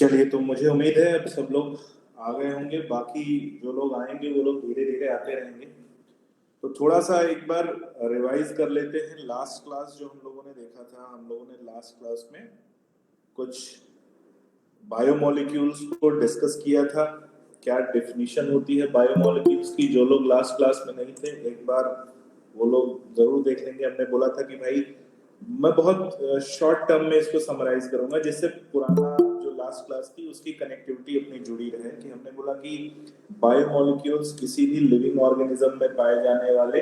चलिए, तो मुझे उम्मीद है अब सब लोग आ गए होंगे। बाकी जो लोग आएंगे वो लोग धीरे धीरे आते रहेंगे। तो थोड़ा सा एक बार रिवाइज कर लेते हैं लास्ट क्लास जो हम लोगों ने देखा था। हम लोगों ने लास्ट क्लास में कुछ बायोमोलिक्यूल्स को डिस्कस किया था। क्या डेफिनेशन होती है बायोमोलिक्यूल्स की? जो लोग लास्ट क्लास में नहीं थे एक बार वो लोग जरूर देख लेंगे। हमने बोला था कि भाई मैं बहुत शॉर्ट टर्म में इसको समराइज करूंगा, जिससे पुराना जो लास्ट क्लास थी उसकी कनेक्टिविटी अपनी जुड़ी रहे। कि हमने बोला कि बायोमोलिक्यूल्स किसी भी लिविंग ऑर्गेनिज्म में पाए जाने वाले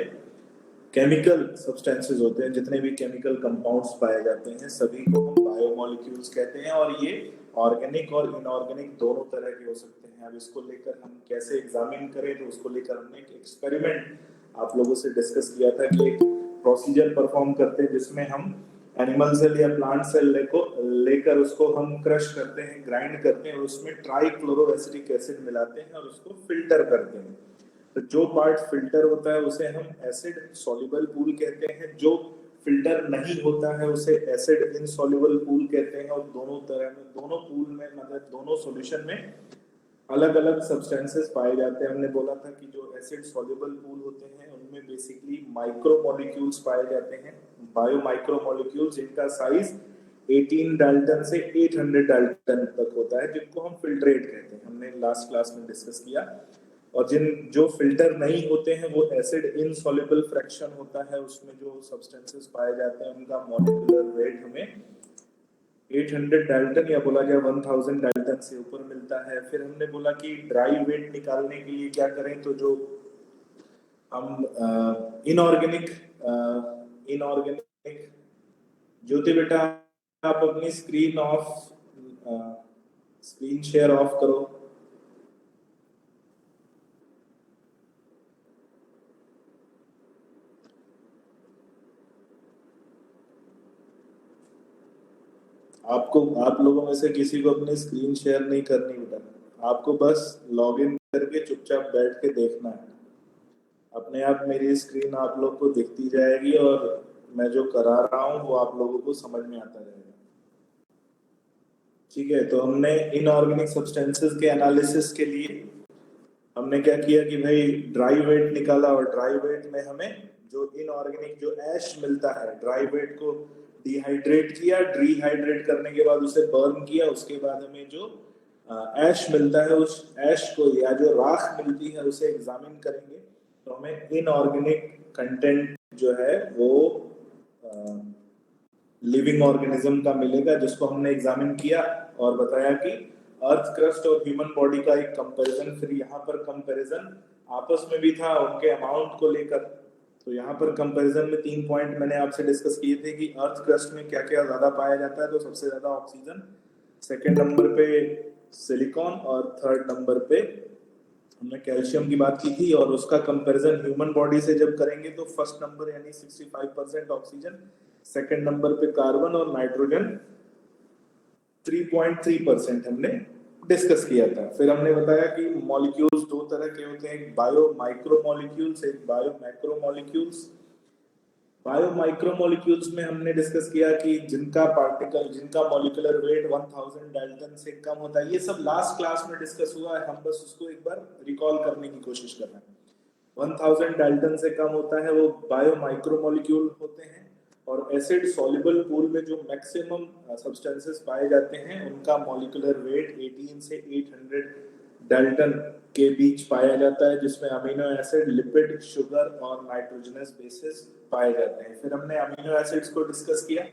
केमिकल सब्सटेंसेस होते हैं। जितने भी केमिकल कंपाउंड्स पाए जाते हैं सभी को हम बायोमोलिक्यूल्स कहते हैं, और ये ऑर्गेनिक और इनऑर्गेनिक दोनों तरह के हो सकते हैं। अब इसको लेकर हम कैसे एग्जामिन करें, तो उसको लेकर हमने एक एक्सपेरिमेंट आप लोगों से डिस्कस किया था कि एक प्रोसीजर परफॉर्म करते हैं जिसमें हम एनिमल सेल या प्लांट सेल लेकर उसको हम क्रश करते हैं, ग्राइंड करते हैं, और उसमें ट्राइक्लोरोएसिटिक एसिड मिलाते हैं और उसको फिल्टर करते हैं। तो जो पार्ट फिल्टर होता है उसे हम एसिड सॉल्युबल पूल कहते हैं, जो फिल्टर नहीं होता है उसे एसिड इनसॉल्युबल पूल कहते हैं। और दोनों तरह में, दोनों पूल में, मतलब दोनों सॉल्यूशन में अलग अलग सब्सटेंसेस पाए जाते हैं। हमने बोला था कि जो एसिड सॉल्युबल पूल होते हैं उनमें बेसिकली माइक्रोमोलिक्यूल्स पाए जाते हैं, बायो माइक्रोमोलिक्यूल्स, जिनका साइज 18 डाल्टन से 800 डाल्टन तक होता है, जिनको हम फिल्ट्रेट कहते हैं। हमने लास्ट क्लास में डिस्कस किया। और जो फिल्टर नहीं होते हैं वो एसिड इनसॉल्युबल फ्रैक्शन होता है, उसमें जो सब्सटेंसेस पाए जाते हैं उनका मॉलिक्यूलर वेट हमें 800 डाल्टन या बोला जाए 1000 डाल्टन से ऊपर मिलता है। फिर हमने बोला कि ड्राई वेट निकालने के लिए क्या करें, तो जो हम इनऑर्गेनिक इनऑर्गेनिक ज्योति बेटा, आप अपनी स्क्रीन शेयर ऑफ करो। आप लोगों में से किसी को अपनी स्क्रीन शेयर नहीं करनी बेटा। आपको बस लॉगिन करके चुपचाप बैठ के देखना है। अपने आप मेरी स्क्रीन आप लोग को दिखती जाएगी और मैं जो करा रहा हूँ वो आप लोगों को समझ में आता जाएगा। ठीक है, तो हमने इनऑर्गेनिक सब्सटेंसेस के एनालिसिस के लिए हमने क्या किया कि भाई ड्राई वेट निकाला, और ड्राई वेट में हमें जो इनऑर्गेनिक जो ऐश मिलता है, ड्राई वेट को डिहाइड्रेट किया, डिहाइड्रेट करने के बाद उसे बर्न किया, उसके बाद हमें जो ऐश मिलता है उस ऐश को या जो राख मिलती है उसे एग्जामिन करेंगे। तो हमें इनऑर्गेनिक कंटेंट जो है वो लिविंग ऑर्गेनिज्म का मिलेगा, जिसको हमने एग्जामिन किया और बताया कि अर्थ क्रस्ट और ह्यूमन बॉडी का एक कंपैरिजन। फिर यहाँ पर कंपैरिजन आपस में भी था उनके अमाउंट को लेकर। तो यहाँ पर कंपैरिजन में 3 पॉइंट मैंने आपसे डिस्कस किए थे कि अर्थ क्रस्ट में क्या क्या ज्यादा पाया जाता है। तो सबसे ज्यादा ऑक्सीजन, सेकेंड नंबर पे सिलिकॉन, और थर्ड नंबर पे हमने कैल्शियम की बात की थी। और उसका कंपैरिजन ह्यूमन बॉडी से जब करेंगे तो फर्स्ट नंबर यानी 65% ऑक्सीजन, सेकंड नंबर पे कार्बन, और नाइट्रोजन 3.3% हमने डिस्कस किया था। फिर हमने बताया कि मॉलिक्यूल्स दो तरह के होते हैं, एक बायो माइक्रो मॉलिक्यूल्स, एक bio macro molecules. Bio micro molecules में हमने डिस्कस किया कि जिनका मॉलिक्यूलर वेट 1000 डाल्टन से कम होता है। ये सब लास्ट क्लास में डिस्कस हुआ है, हम बस उसको एक बार रिकॉल करने की कोशिश कर रहे हैं। 1000 डाल्टन से कम होता है वो बायो माइक्रो मॉलिक्यूल होते हैं। और एसिड सॉल्युबल पूल में जो मैक्सिमम सब्सटेंसेस पाए जाते हैं उनका मॉलिक्यूलर वेट 18 से 800 डाल्टन के बीच पाया जाता है, जिसमें अमीनो एसिड, लिपिड, शुगर और नाइट्रोजनस बेसिस पाए जाते हैं। फिर हमने अमीनो एसिड्स को डिस्कस किया।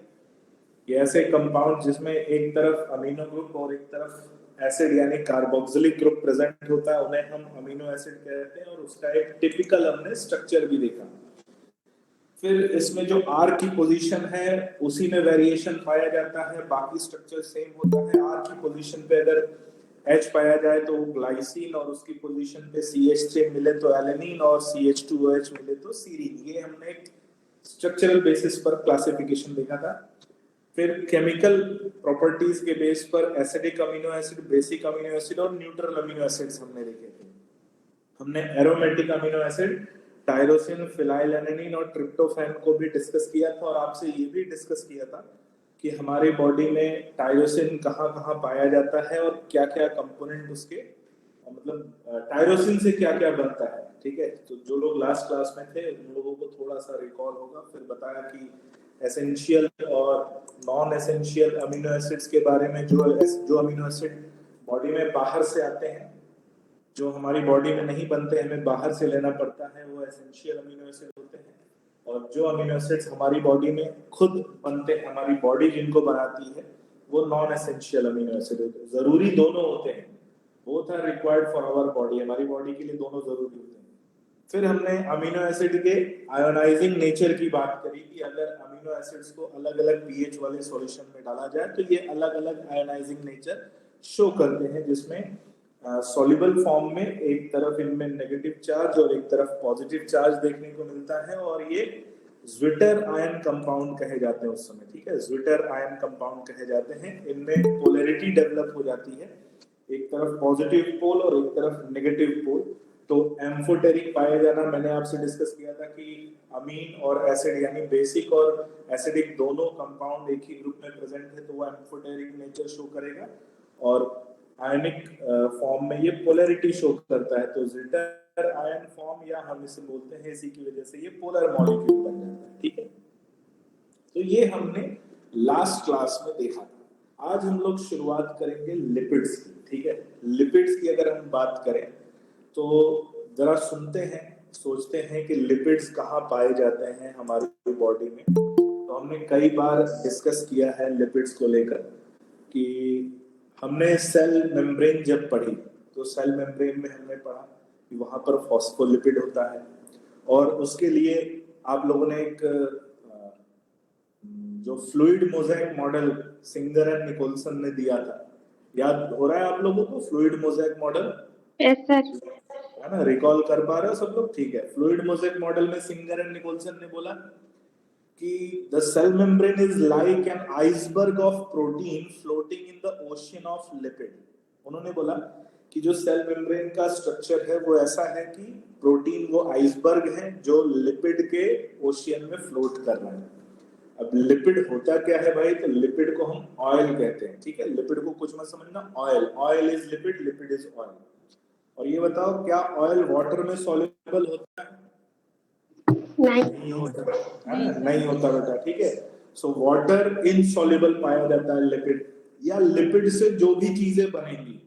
ये ऐसे कंपाउंड जिसमें एक तरफ अमीनो ग्रुप और एक तरफ एसिड यानी कार्बोक्सिलिक ग्रुप प्रेजेंट होता है, उन्हें हम अमीनो एसिड कहते हैं। और उसका एक टिपिकल हमने स्ट्रक्चर भी देखा। फिर इसमें जो आर की पोजीशन है उसी में वेरिएशन पाया जाता है, बाकी स्ट्रक्चर सेम होता है। आर की पोजीशन पे अगर H पाया जाए तो ग्लाइसिन, और उसकी पोजीशन पे CH3 मिले तो एलेनिन, और CH2OH मिले तो सीरीन। ये हमने एक स्ट्रक्चरल बेसिस पर क्लासिफिकेशन देखा था। फिर केमिकल प्रॉपर्टीज के बेस पर acidic amino acid, basic amino acid और न्यूट्रल अमीनो एसिड्स हमने देखे थे। हमने aromatic amino acid tyrosine, phenylalanine और ट्रिप्टोफैन को भी डिस्कस किया था, और आपसे ये भी डिस्कस किया था कि हमारे बॉडी में टायरोसिन कहाँ कहाँ पाया जाता है और क्या क्या कंपोनेंट उसके, मतलब टायरोसिन से क्या क्या बनता है। ठीक है, तो जो लोग लास्ट क्लास में थे उन लोगों को थोड़ा सा रिकॉल होगा। फिर बताया कि एसेंशियल और नॉन एसेंशियल अमीनो एसिड्स के बारे में। जो अमीनो एसिड बॉडी में बाहर से आते हैं, जो हमारी बॉडी में नहीं बनते, हमें बाहर से लेना पड़ता है, वो एसेंशियल अमीनो एसिड होते हैं। और जो अमीनो एसिड्स हमारी बॉडी में खुद बनते हैं, हमारी बॉडी जिनको बनाती है, वो नॉन एसेंशियल अमीनो एसिड होते हैं। जरूरी दोनों होते हैं, both are required for our body, हमारी बॉडी के लिए दोनों जरूरी होते हैं। फिर हमने अमीनो एसिड के आयोनाइजिंग नेचर की बात करी कि अगर अमीनो एसिड्स को अलग अलग पीएच वाले सॉल्यूशन में डाला जाए तो ये अलग अलग आयोनाइजिंग नेचर शो करते हैं, जिसमें सॉल्युबल फॉर्म में एक तरफ इनमें नेगेटिव चार्ज और एक तरफ पॉजिटिव चार्ज देखने को मिलता है, और ये ज्विटर आयन कंपाउंड कहे जाते हैं उस समय। ठीक है, ज्विटर आयन कंपाउंड कहे जाते हैं। इनमें पोलैरिटी डेवलप हो जाती है, एक तरफ पॉजिटिव पोल और एक तरफ नेगेटिव पोल। तो एम्फोटेरिक पाया जाना, मैंने आपसे डिस्कस किया था कि अमीन और एसिड यानी बेसिक और एसिडिक दोनों कंपाउंड एक ही ग्रुप में प्रेजेंट है, तो वो एम्फोटेरिक नेचर शो करेगा। और आयनिक फॉर्म में ये पोलैरिटी शो करता है। तो ज्विटर आयन फॉर्म, या हम इसे बोलते हैं, इसी की वजह से ये पोलर मॉलिक्यूल बन जाता है। ठीक है, तो ये हमने लास्ट क्लास में देखा था। आज हम लोग शुरुआत करेंगे लिपिड्स की। ठीक है, लिपिड्स की अगर हम बात करें तो जरा सुनते हैं, सोचते हैं कि लिपिड्स कहाँ पाए जाते हैं हमारी बॉडी में। तो हमने कई बार डिस्कस किया है लिपिड्स को लेकर कि हमने सेल मेम्ब्रेन जब पढ़ी तो सेल मेम्ब्रेन में हमने पढ़ा कि वहां पर फॉस्फोलिपिड होता है, और उसके लिए आप लोगों ने एक जो fluid mosaic model Singer and Nicolson ने दिया था, याद हो रहा है आप लोगों को fluid mosaic model? Yes sir. है ना, रिकॉल कर पा रहे हो सब लोग? ठीक है, फ्लूइड मोज़ेक मॉडल में सिंगर एंड निकोलसन ने बोला कि the cell membrane is like an iceberg of protein floating in the ocean of lipid। उन्होंने बोला कि जो सेल मेम्ब्रेन का स्ट्रक्चर है वो ऐसा है कि प्रोटीन वो आइसबर्ग है जो लिपिड के ओशियन में फ्लोट कर रहा है। अब लिपिड होता क्या है भाई? तो लिपिड को हम ऑयल कहते हैं। ठीक है, लिपिड को कुछ मत समझना, oil, oil is lipid, lipid is oil. और ये बताओ, क्या ऑयल वाटर में सॉल्युबल होता है? नहीं होता है ना, नहीं होता बेटा। ठीक है, सो वाटर इनसॉल्युबल पाया जाता है लिपिड, या लिपिड से जो भी चीजें बनेंगी,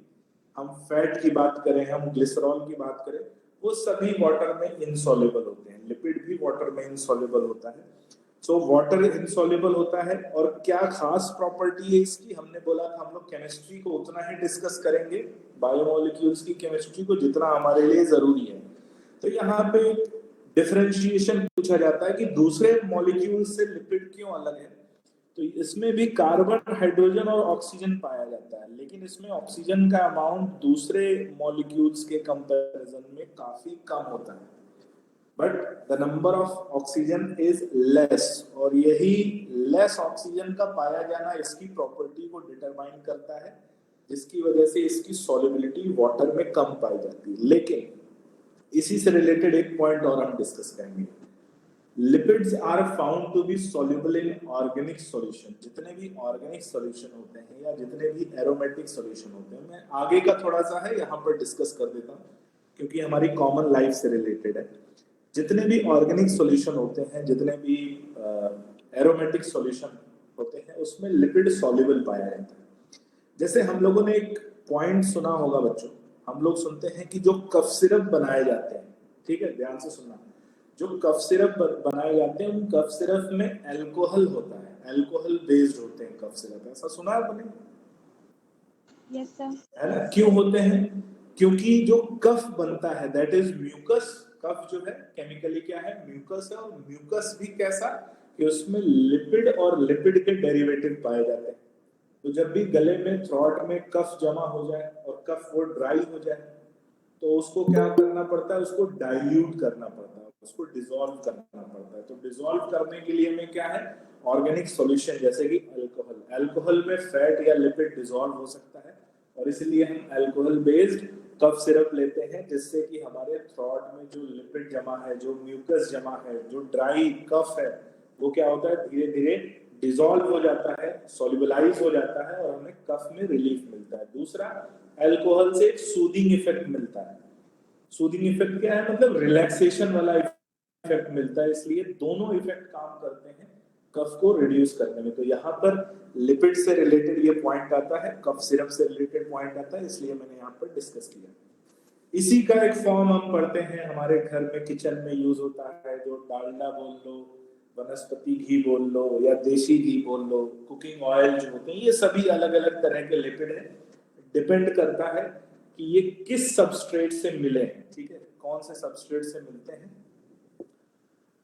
हम फैट की बात करें, हम ग्लिसरॉल की बात करें, वो सभी वाटर में इनसॉल्युबल होते हैं। लिपिड भी वाटर में इनसॉल्युबल होता है। सो वाटर इनसॉल्युबल होता है। और क्या खास प्रॉपर्टी है इसकी? हमने बोला था हम लोग केमिस्ट्री को उतना ही डिस्कस करेंगे, बायोमोलिक्यूल्स की केमिस्ट्री को जितना हमारे लिए जरूरी है। तो यहाँ पे डिफरेंशिएशन पूछा जाता है कि दूसरे मॉलिक्यूल से लिपिड क्यों अलग है। तो इसमें भी कार्बन, हाइड्रोजन और ऑक्सीजन पाया जाता है, लेकिन इसमें ऑक्सीजन का अमाउंट दूसरे मॉलिक्यूल्स के कंपैरिजन में काफी कम होता है, but the number of oxygen is less. और यही लेस ऑक्सीजन का पाया जाना इसकी प्रॉपर्टी को डिटरमाइन करता है, जिसकी वजह से इसकी सॉल्युबिलिटी वाटर में कम पाई जाती है। लेकिन इसी से रिलेटेड एक पॉइंट और हम डिस्कस करेंगे। Lipids are found to be soluble in organic solution. जितने भी ऑर्गेनिक सॉल्यूशन होते हैं या जितने भी एरोमेटिक सॉल्यूशन होते हैं, मैं आगे का थोड़ा सा है यहाँ पर डिस्कस कर देता हूँ क्योंकि हमारी कॉमन लाइफ से रिलेटेड है। जितने भी ऑर्गेनिक सॉल्यूशन होते हैं, जितने भी एरोमेटिक सॉल्यूशन होते हैं, उसमें लिपिड सॉल्युबल पाया जाता है। जैसे हम लोगों ने एक पॉइंट सुना होगा बच्चों, हम लोग सुनते हैं कि जो कफ सिरप बनाए जाते हैं, ठीक है ध्यान से सुनना, जो कफ सिरप बनाए जाते हैं उन कफ सिरप में अल्कोहल होता है, अल्कोहल बेस्ड होते हैं कफ सिरप। ऐसा सुना है आपने? Yes sir. है ना, क्यों होते हैं? क्योंकि जो कफ बनता है दैट इज म्यूकस। कफ जो है केमिकली क्या है? म्यूकस है। और म्यूकस भी कैसा कि उसमें लिपिड और लिपिड के डेरिवेटिव पाए जाते हैं। तो जब भी गले में, थ्रोट में कफ जमा हो जाए और कफ वो ड्राई हो जाए तो उसको क्या करना पड़ता है? उसको डाइल्यूट करना पड़ता है, उसको डिसॉल्व करना पड़ता है। तो डिसॉल्व करने के लिए हमें क्या है? ऑर्गेनिक सॉल्यूशन जैसे कि अल्कोहल। अल्कोहल में फैट या लिपिड डिसॉल्व हो सकता है और इसलिए हम अल्कोहल बेस्ड कफ सिरप लेते हैं, जिससे कि हमारे थ्रोट में जो लिपिड जमा है, जो म्यूकस जमा है, जो ड्राई कफ है, वो क्या होता है? धीरे धीरे डिसॉल्व हो जाता है, सॉल्युबलाइज हो जाता है और हमें कफ में रिलीफ मिलता है। दूसरा, अल्कोहल से एक सूदिंग इफेक्ट मिलता है। सूदिंग इफेक्ट क्या है, मतलब रिलैक्सेशन वाला इफेक्ट मिलता है, इसलिए दोनों इफेक्ट काम करते हैं कफ को रिड्यूस करने में। तो यहाँ पर लिपिड से रिलेटेड ये पॉइंट आता है, कफ सिरप से रिलेटेड पॉइंट आता है, इसलिए मैंने यहाँ पर डिस्कस किया। इसी का एक फॉर्म हम पढ़ते हैं, हमारे घर में किचन में यूज होता है, जो डालडा बोल लो, वनस्पति घी बोल लो या देसी घी बोल लो, कुकिंग ऑयल जो होते हैं, ये सभी अलग अलग तरह के लिपिड हैं। डिपेंड करता है कि ये किस सबस्ट्रेट से मिले हैं, ठीक है, कौन से सबस्ट्रेट से मिलते हैं।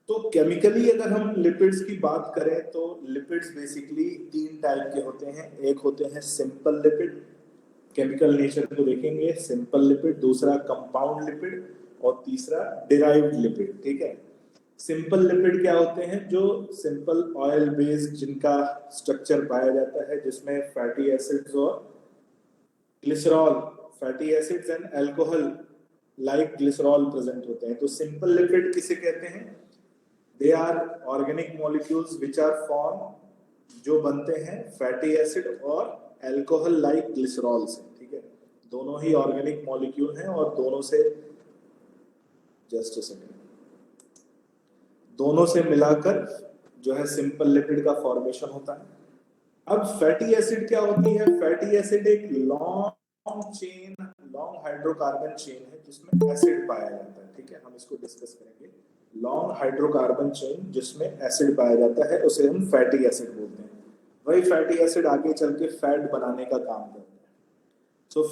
तो केमिकली अगर हम लिपिड्स की बात करें तो लिपिड्स बेसिकली 3 टाइप के होते हैं। एक होते हैं सिंपल लिपिड, केमिकल नेचर को देखेंगे, सिंपल लिपिड, दूसरा कंपाउंड लिपिड और तीसरा डिराइव्ड लिपिड, ठीक है। सिंपल लिपिड क्या होते हैं, जो सिंपल ऑयल बेस्ड जिनका स्ट्रक्चर पाया जाता है, जिसमें फैटी एसिड्स और glycerol, fatty acids and alcohol like glycerol present होते हैं। तो सिंपल लिपिड किसे कहते हैं, they are organic molecules which are form, जो बनते हैं फैटी एसिड और अल्कोहल लाइक ग्लिसरॉल से, ठीक है। दोनों ही ऑर्गेनिक मॉलिक्यूल हैं और दोनों से, जस्ट अ सेकंड, दोनों से मिलाकर जो है सिंपल लिपिड का फॉर्मेशन होता है। अब फैटी एसिड क्या होती है, फैटी एसिड एक long chain, long hydrocarbon chain है जिसमें एसिड पाया जाता है, ठीक है, हम इसको डिस्कस करेंगे। लॉन्ग हाइड्रोकार्बन चेन जिसमें एसिड पाया जाता है उसे हम फैटी एसिड बोलते हैं। वही फैटी एसिड आगे चल के फैट बनाने का काम करता है। सो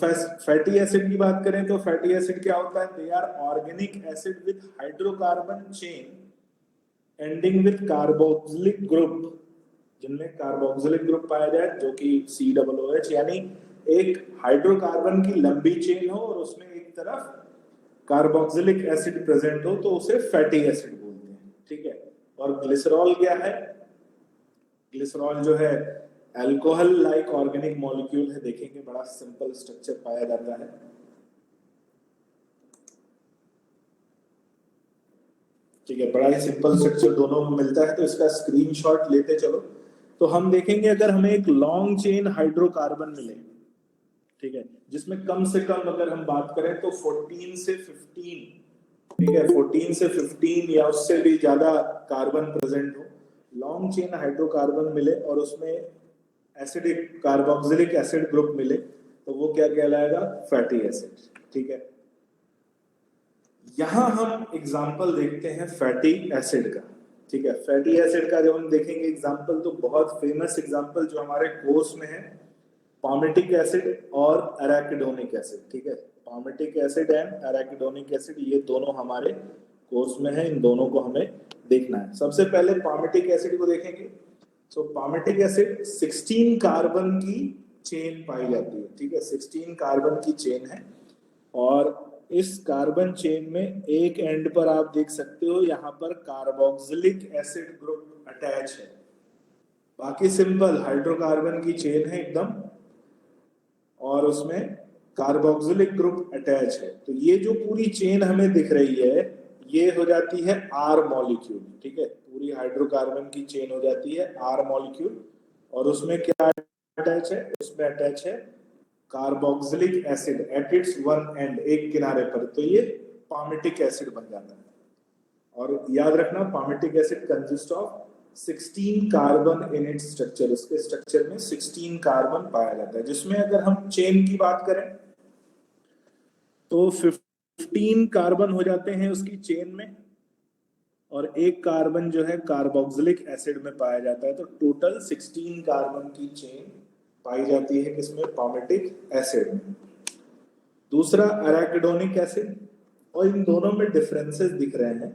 फैटी एसिड की बात करें तो फैटी एसिड क्या होता है, they are organic acid with hydrocarbon chain ending with carboxylic group, जिनमें कार्बोक्सिलिक ग्रुप पाया जाए जो कि COOH, यानी एक हाइड्रोकार्बन की लंबी चेन हो और उसमें एक तरफ कार्बोक्सिलिक एसिड प्रेजेंट हो, तो उसे फैटी एसिड बोलते हैं, ठीक है। और ग्लिसरॉल क्या है, ग्लिसरॉल जो है अल्कोहल लाइक ऑर्गेनिक मॉलिक्यूल है, देखेंगे बड़ा सिंपल स्ट्रक्चर पाया जाता है। ठीक है, बड़ा ही सिंपल स्ट्रक्चर दोनों में मिलता है, तो इसका स्क्रीनशॉट लेते चलो। तो हम देखेंगे अगर हमें एक लॉन्ग चेन हाइड्रोकार्बन मिले, ठीक है, जिसमें कम से कम अगर हम बात करें तो 14 से 15, ठीक है, 14 से 15 या उससे भी ज्यादा कार्बन प्रेजेंट हो, लॉन्ग चेन हाइड्रोकार्बन मिले और उसमें एसिडिक कार्बोक्सिलिक एसिड ग्रुप मिले, तो वो क्या कहलाएगा, फैटी एसिड, ठीक है। यहां हम एग्जाम्पल देखते हैं फैटी एसिड का, ठीक है। फैटी एसिड का जब हम देखेंगे एग्जाम्पल, तो बहुत फेमस एग्जाम्पल जो हमारे कोर्स में है, पामेटिक एसिड और एराकिडोनिक एसिड, ठीक है। Palmitic acid and arachidonic acid, ये दोनों हमारे कोर्स में है, इन दोनों को हमें देखना है। सबसे पहले पामेटिक एसिड को देखेंगे। सो पामेटिक एसिड 16 कार्बन की चेन पाई जाती है, ठीक है, 16 कार्बन की चेन है और इस कार्बन चेन में एक एंड पर आप देख सकते हो यहाँ पर कार्बोक्सिलिक एसिड ग्रुप अटैच है। बाकी सिंपल हाइड्रोकार्बन की चेन है एकदम और उसमें कार्बोक्सिलिक ग्रुप अटैच है। तो ये जो पूरी चेन हमें दिख रही है ये हो जाती है R मॉलिक्यूल, ठीक है, पूरी हाइड्रोकार्बन की चेन हो जाती है R मॉलिक्यूल और उसमें क्या अटैच है, उसमें अटैच है carboxylic acid at its one and, एक किनारे पर, तो ये पामेटिक एसिड बन जाता है। और याद रखना palmitic acid consist of 16 carbon in its structure, उसके स्ट्रक्चर में 16 कार्बन पाया जाता है। जिसमें अगर हम चेन की बात करें तो 15 कार्बन हो जाते हैं उसकी चेन में और एक कार्बन जो है कार्बोक्सिलिक एसिड में पाया जाता है, तो टोटल 16 कार्बन की चेन पाई जाती है किसमें, पामेटिक एसिड में। दूसरा एराकिडोनिक एसिड, और इन दोनों में डिफरेंसेस दिख रहे हैं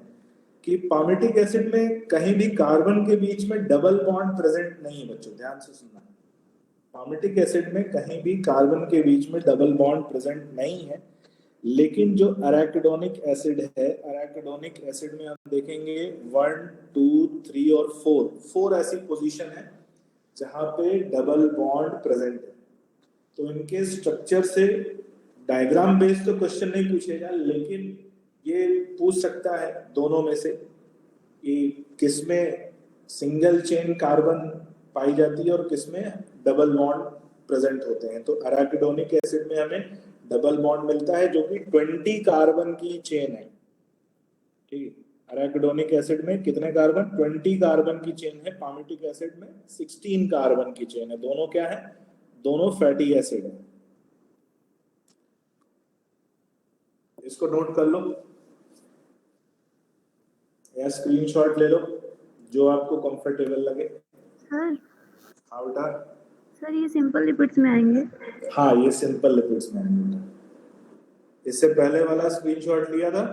कि पामेटिक एसिड में कहीं भी कार्बन के बीच में डबल बॉन्ड प्रेजेंट नहीं है, बच्चों ध्यान से सुनना। पामेटिक एसिड में कहीं भी कार्बन के बीच में डबल बॉन्ड प्रेजेंट नहीं है, लेकिन जो एराकिडोनिक एसिड है, एराकिडोनिक एसिड में हम देखेंगे 1, 2, 3 और 4 ऐसी पोजीशन है जहां पे डबल बॉन्ड प्रेजेंट है। तो इनके स्ट्रक्चर से डायग्राम बेस्ड तो क्वेश्चन नहीं पूछेगा, लेकिन ये पूछ सकता है दोनों में से कि किसमें सिंगल चेन कार्बन पाई जाती है और किसमें डबल बॉन्ड प्रेजेंट होते हैं। तो अराकिडोनिक एसिड में हमें डबल बॉन्ड मिलता है जो कि 20 कार्बन की चेन है। ठीक है, अराकिडोनिक एसिड में कितने कार्बन? 20 कार्बन की चेन है। पामिटिक एसिड में 16 कार्बन की चेन है। दोनों क्या है? दोनों फैटी एसिड है। इसको नोट कर लो या स्क्रीनशॉट ले लो, जो आपको कंफर्टेबल लगे। सर हाँ बेटा। सर ये सिंपल लिपिड्स में आएंगे? हाँ, ये सिंपल लिपिड्स में आएंगे बेटा। इससे पहले वाला स्क्रीनशॉट लिया था?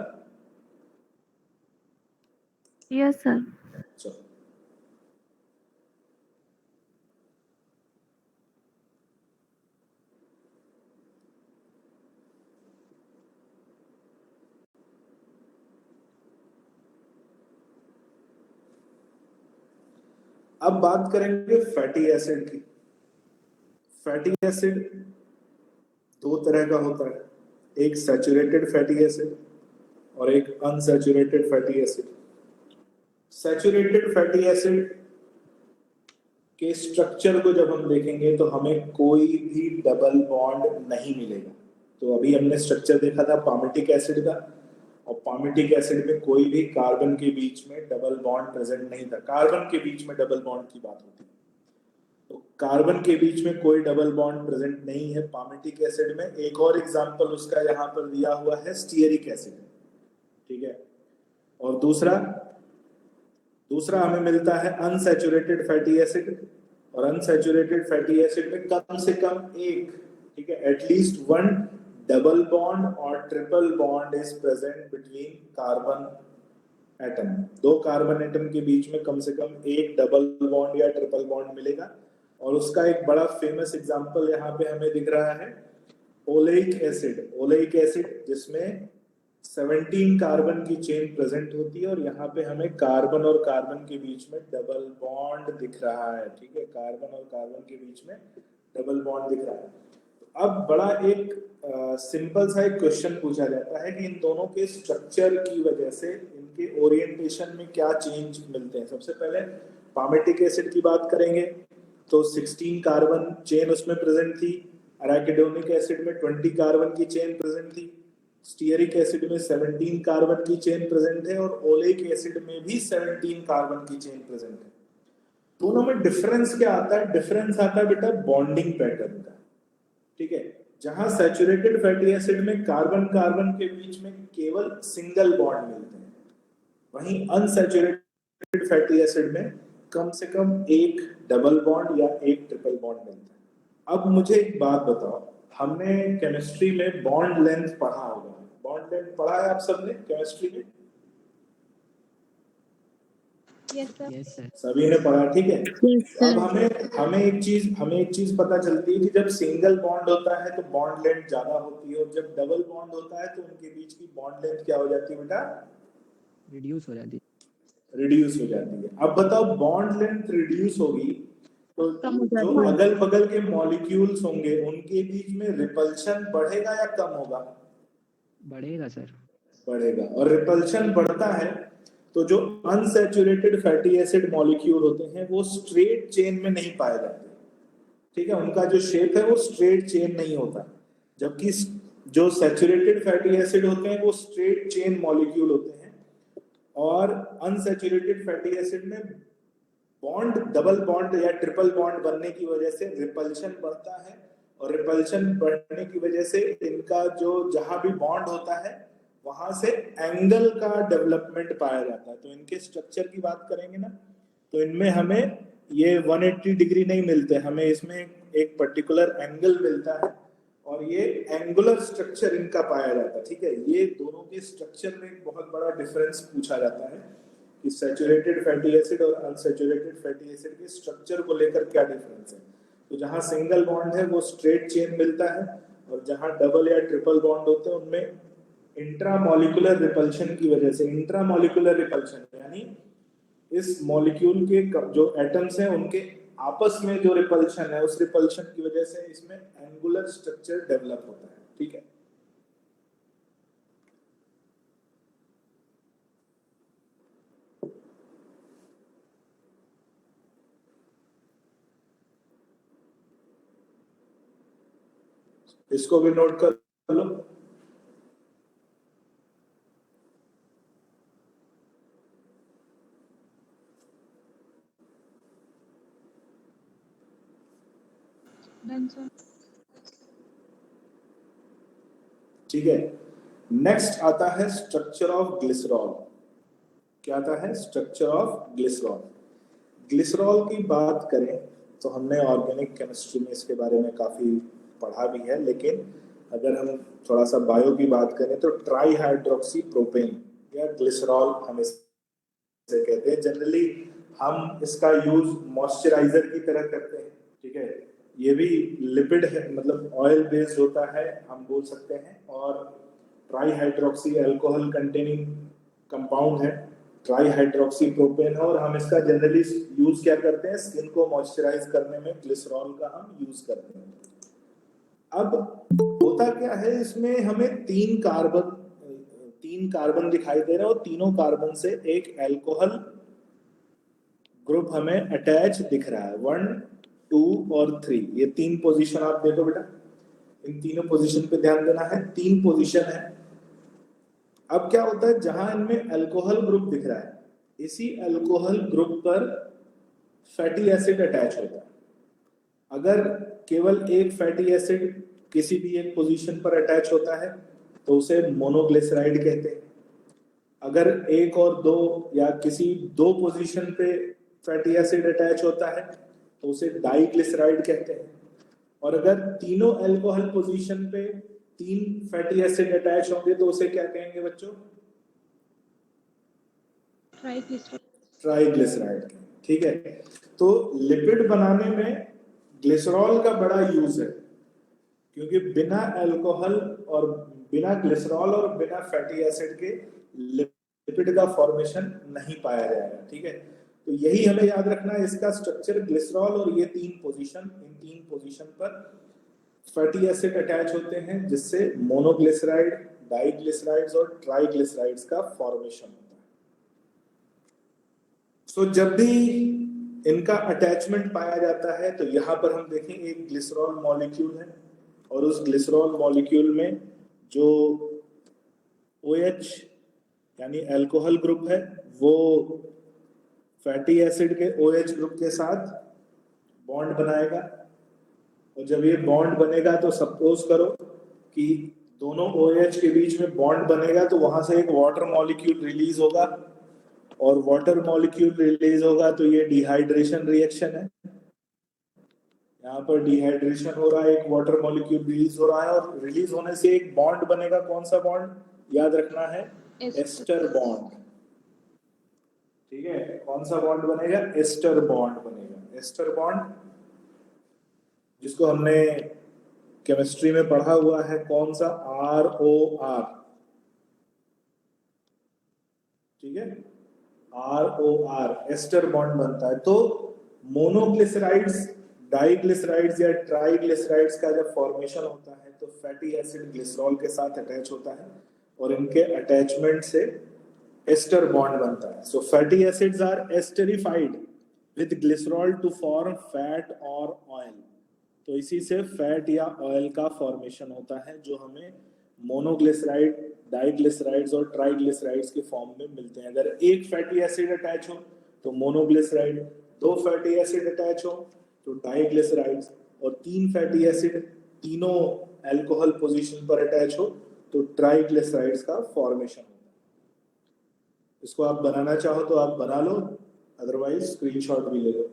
Yes sir. चलो, अब बात करेंगे फैटी एसिड की। फैटी एसिड दो तरह का होता है, एक सैचुरेटेड फैटी एसिड और एक unsaturated fatty acid. Saturated fatty acid के स्ट्रक्चर को जब हम देखेंगे तो हमें कोई भी डबल बॉन्ड नहीं मिलेगा। तो अभी हमने स्ट्रक्चर देखा था पामिटिक एसिड का, और पामिटिक एसिड में कोई भी कार्बन के बीच में डबल बॉन्ड प्रेजेंट नहीं था। कार्बन के बीच में डबल बॉन्ड की बात होती है, तो कार्बन के बीच में कोई डबल बॉन्ड प्रेजेंट नहीं है पामिटिक एसिड में। एक और एग्जांपल उसका यहाँ पर दिया हुआ है, स्टीयरिक एसिड। ठीक है, और दूसरा हमें मिलता है अनसैचुरेटेड फैटी एसिड, और अनसैचुरेटेड फैटी एसिड में कम से कम एक, ठीक है, एटलीस्ट वन डबल बॉन्ड और triple bond is present between carbon atom. दो कार्बन एटम के बीच में कम से कम एक डबल बॉन्ड या ट्रिपल बॉन्ड मिलेगा। और उसका एक बड़ा फेमस एग्जांपल यहाँ पे हमें दिख रहा है, ओलेइक एसिड। ओलेइक एसिड जिसमें 17 कार्बन की चेन प्रेजेंट होती है, और यहाँ पे हमें कार्बन और कार्बन के बीच में डबल बॉन्ड दिख रहा है। ठीक है, कार्बन और कार्बन के बीच में डबल बॉन्ड दिख रहा है। अब बड़ा एक सिंपल सा एक क्वेश्चन पूछा जाता है कि इन दोनों के स्ट्रक्चर की वजह से इनके ओरिएंटेशन में क्या चेंज मिलते हैं। सबसे पहले पामिटिक एसिड की बात करेंगे तो 16 कार्बन चेन उसमें प्रेजेंट थी। अराकिडोनिक एसिड में 20 कार्बन की चेन प्रेजेंट थी। स्टीयरिक एसिड में 17 कार्बन की चेन प्रेजेंट है, और ओलेइक एसिड में भी 17 कार्बन की चेन प्रेजेंट है। दोनों में डिफरेंस क्या आता है? डिफरेंस आता है बेटा बॉन्डिंग पैटर्न का। ठीक है, जहां सैचुरेटेड फैटी एसिड में कार्बन कार्बन के बीच में केवल सिंगल बॉन्ड मिलते हैं, वहीं अनसैचुरेटेड फैटी एसिड में कम से कम एक डबल बॉन्ड या एक ट्रिपल बॉन्ड मिलता है। अब मुझे एक बात बताओ, हमने केमिस्ट्री में बॉन्ड लेंथ पढ़ा होगा। बॉन्ड लेंथ पढ़ा है आप सबने केमिस्ट्री में? Yes sir. Yes sir. सभी ने पढ़ा, ठीक है। यस अब सर। हमें एक चीज पता चलती है कि जब सिंगल बॉन्ड होता है तो बॉन्ड लेंथ ज्यादा होती है, और जब डबल बॉन्ड होता है तो उनके बीच की बॉन्ड लेंथ क्या हो जाती है बेटा? रिड्यूस हो जाती रिड्यूस हो जाती है। अब बताओ, बॉन्ड लेंथ रिड्यूस होगी तो कम हो जो जाती है। अगल बगल के मॉलिक्यूल्स होंगे उनके बीच में रिपल्शन बढ़ेगा या कम होगा? बढ़ेगा सर। बढ़ेगा। और रिपल्शन बढ़ता है तो जो अनसैचुरेटेड फैटी एसिड मॉलिक्यूल होते हैं वो स्ट्रेट चेन में नहीं पाए जाते। ठीक है, उनका जो शेप है वो स्ट्रेट चेन नहीं होता, जबकि जो सैचुरेटेड फैटी एसिड होते हैं वो स्ट्रेट चेन मॉलिक्यूल होते हैं। और अनसैचुरेटेड फैटी एसिड में बॉन्ड, डबल बॉन्ड या ट्रिपल बॉन्ड बनने की वजह से रिपल्शन बढ़ता है, और रिपल्शन बढ़ने की वजह से इनका जो जहां भी बॉन्ड होता है वहां से एंगल का डेवलपमेंट पाया जाता है। तो इनके स्ट्रक्चर की बात करेंगे ना, तो इनमें हमें ये 180 डिग्री नहीं मिलते, हमें इसमें एक पर्टिकुलर एंगल मिलता है, और ये एंगुलर स्ट्रक्चर इनका पाया जाता है। ठीक है, ये दोनों के स्ट्रक्चर में एक बहुत बड़ा डिफरेंस पूछा जाता है कि सैचुरेटेड फैटी एसिड और अनसैचुरेटेड फैटी एसिड के स्ट्रक्चर को लेकर क्या डिफरेंस है। तो जहां सिंगल बॉन्ड है वो स्ट्रेट चेन मिलता है, और जहां डबल या ट्रिपल बॉन्ड होते हैं उनमें इंट्रामॉलिक्यूलर रिपल्शन की वजह से, इंट्रामॉलिक्यूलर रिपल्शन यानी इस मॉलिक्यूल के जो एटम्स हैं उनके आपस में जो रिपल्शन है, उस रिपल्शन की वजह से इसमें एंगुलर स्ट्रक्चर डेवलप होता है। ठीक है, इसको भी नोट कर लो। Done sir. ठीक है, नेक्स्ट आता है स्ट्रक्चर ऑफ ग्लिसरॉल। क्या आता है? Structure of glycerol. ग्लिसरॉल की बात करें तो हमने ऑर्गेनिक केमिस्ट्री में इसके बारे में काफी पढ़ा भी है, लेकिन अगर हम थोड़ा सा बायो की बात करें तो ट्राई हाइड्रोक्सी प्रोपेन या ग्लिसरॉल हम इसे कहते हैं। जनरली हम इसका यूज मॉइस्चराइजर की तरह करते हैं। ठीक है, ये भी लिपिड है, मतलब ऑयल बेस्ड होता है हम बोल सकते हैं, और try hydroxy alcohol containing compound है, ट्राई हाइड्रोक्सी प्रोपेन है, और हम इसका जनरली यूज क्या करते हैं? स्किन को मॉइस्चराइज करने में ग्लिसरॉल का हम यूज करते हैं। अब होता क्या है, इसमें हमें तीन कार्बन दिखाई दे रहा है, और तीनों कार्बन से एक अल्कोहल ग्रुप हमें अटैच दिख रहा है। 1, 2 और 3, ये तीन पोजीशन आप देखो बेटा, इन तीनों पोजीशन पे ध्यान देना है। तीन पोजीशन है। अब क्या होता है, जहां इनमें अल्कोहल ग्रुप दिख रहा है, इसी अल्कोहल ग्रुप पर फैटी एसिड अटैच होता है। अगर केवल एक फैटी एसिड किसी भी एक पोजीशन पर अटैच होता है तो उसे मोनोग्लिसराइड कहते हैं। अगर एक और दो या किसी दो पोजीशन पे फैटी एसिड अटैच होता है तो उसे डाइग्लिसराइड कहते हैं। और अगर तीनों अल्कोहल पोजीशन पे तीन फैटी एसिड अटैच होंगे तो उसे क्या कहेंगे बच्चों? ट्राइग्लिसराइड। ठीक है, तो लिपिड बनाने में ग्लिसरॉल का बड़ा यूज है, क्योंकि बिना अल्कोहल और बिना ग्लिसरॉल और बिना फैटी एसिड के लिपिड का फॉर्मेशन नहीं पाया जाएगा। ठीक है, तो यही हमें याद रखना है, इसका स्ट्रक्चर ग्लिसरॉल और ये तीन पोजीशन, इन तीन पोजीशन पर फैटी एसिड अटैच होते हैं, जिससे मोनोग्लिसराइड, डाइग्लिसराइड्स और ट्राइग्लिसराइड्स का फॉर्मेशन होता है। सो जब भी इनका अटैचमेंट पाया जाता है तो यहाँ पर हम देखें एक ग्लिसरॉल मॉलिक्यूल है, और उस ग्लिसरॉल मॉलिक्यूल में जो OH यानी अल्कोहल ग्रुप है वो फैटी एसिड के OH ग्रुप के साथ बॉन्ड बनाएगा। और जब ये बॉन्ड बनेगा तो सपोज करो कि दोनों OH के बीच में बॉन्ड बनेगा तो वहां से एक वाटर मॉलिक्यूल रिलीज होगा, और वाटर मॉलिक्यूल रिलीज होगा तो ये डिहाइड्रेशन रिएक्शन है। यहाँ पर डिहाइड्रेशन हो रहा है, एक वाटर मॉलिक्यूल रिलीज हो रहा है, और रिलीज होने से एक बॉन्ड बनेगा। कौन सा बॉन्ड? याद रखना है, एस्टर बॉन्ड। ठीक है, कौन सा बॉन्ड बनेगा? एस्टर बॉन्ड बनेगा। एस्टर बॉन्ड जिसको हमने केमिस्ट्री में पढ़ा हुआ है, कौन सा? ROR। ठीक है, ROR एस्टर बॉन्ड बनता है। तो मोनोग्लिसराइड्स, डाइग्लिसराइड्स या ट्राइग्लिसराइड्स का जब फॉर्मेशन होता है तो फैटी एसिड ग्लिसरॉल के साथ अटैच होता है, और इनके अटैचमेंट से एस्टर बॉन्ड बनता है। So fatty acids are esterified with glycerol to form fat और ऑयल। तो इसी से फैट या ऑयल का फॉर्मेशन होता है, जो हमें मोनोग्लिसराइड, डाइग्लिसराइड्स और ट्राइग्लिसराइड्स के फॉर्म में मिलते हैं। अगर एक फैटी एसिड अटैच हो तो मोनोग्लिसराइड, दो फैटी एसिड अटैच हो तो डाइग्लिसराइड्स, और तीन फैटी एसिड तीनों अल्कोहल पोजीशन पर अटैच हो तो ट्राइग्लिसराइड्स का फॉर्मेशन होता है। इसको आप बनाना चाहो तो आप बना लो, अदरवाइज स्क्रीनशॉट भी ले लो।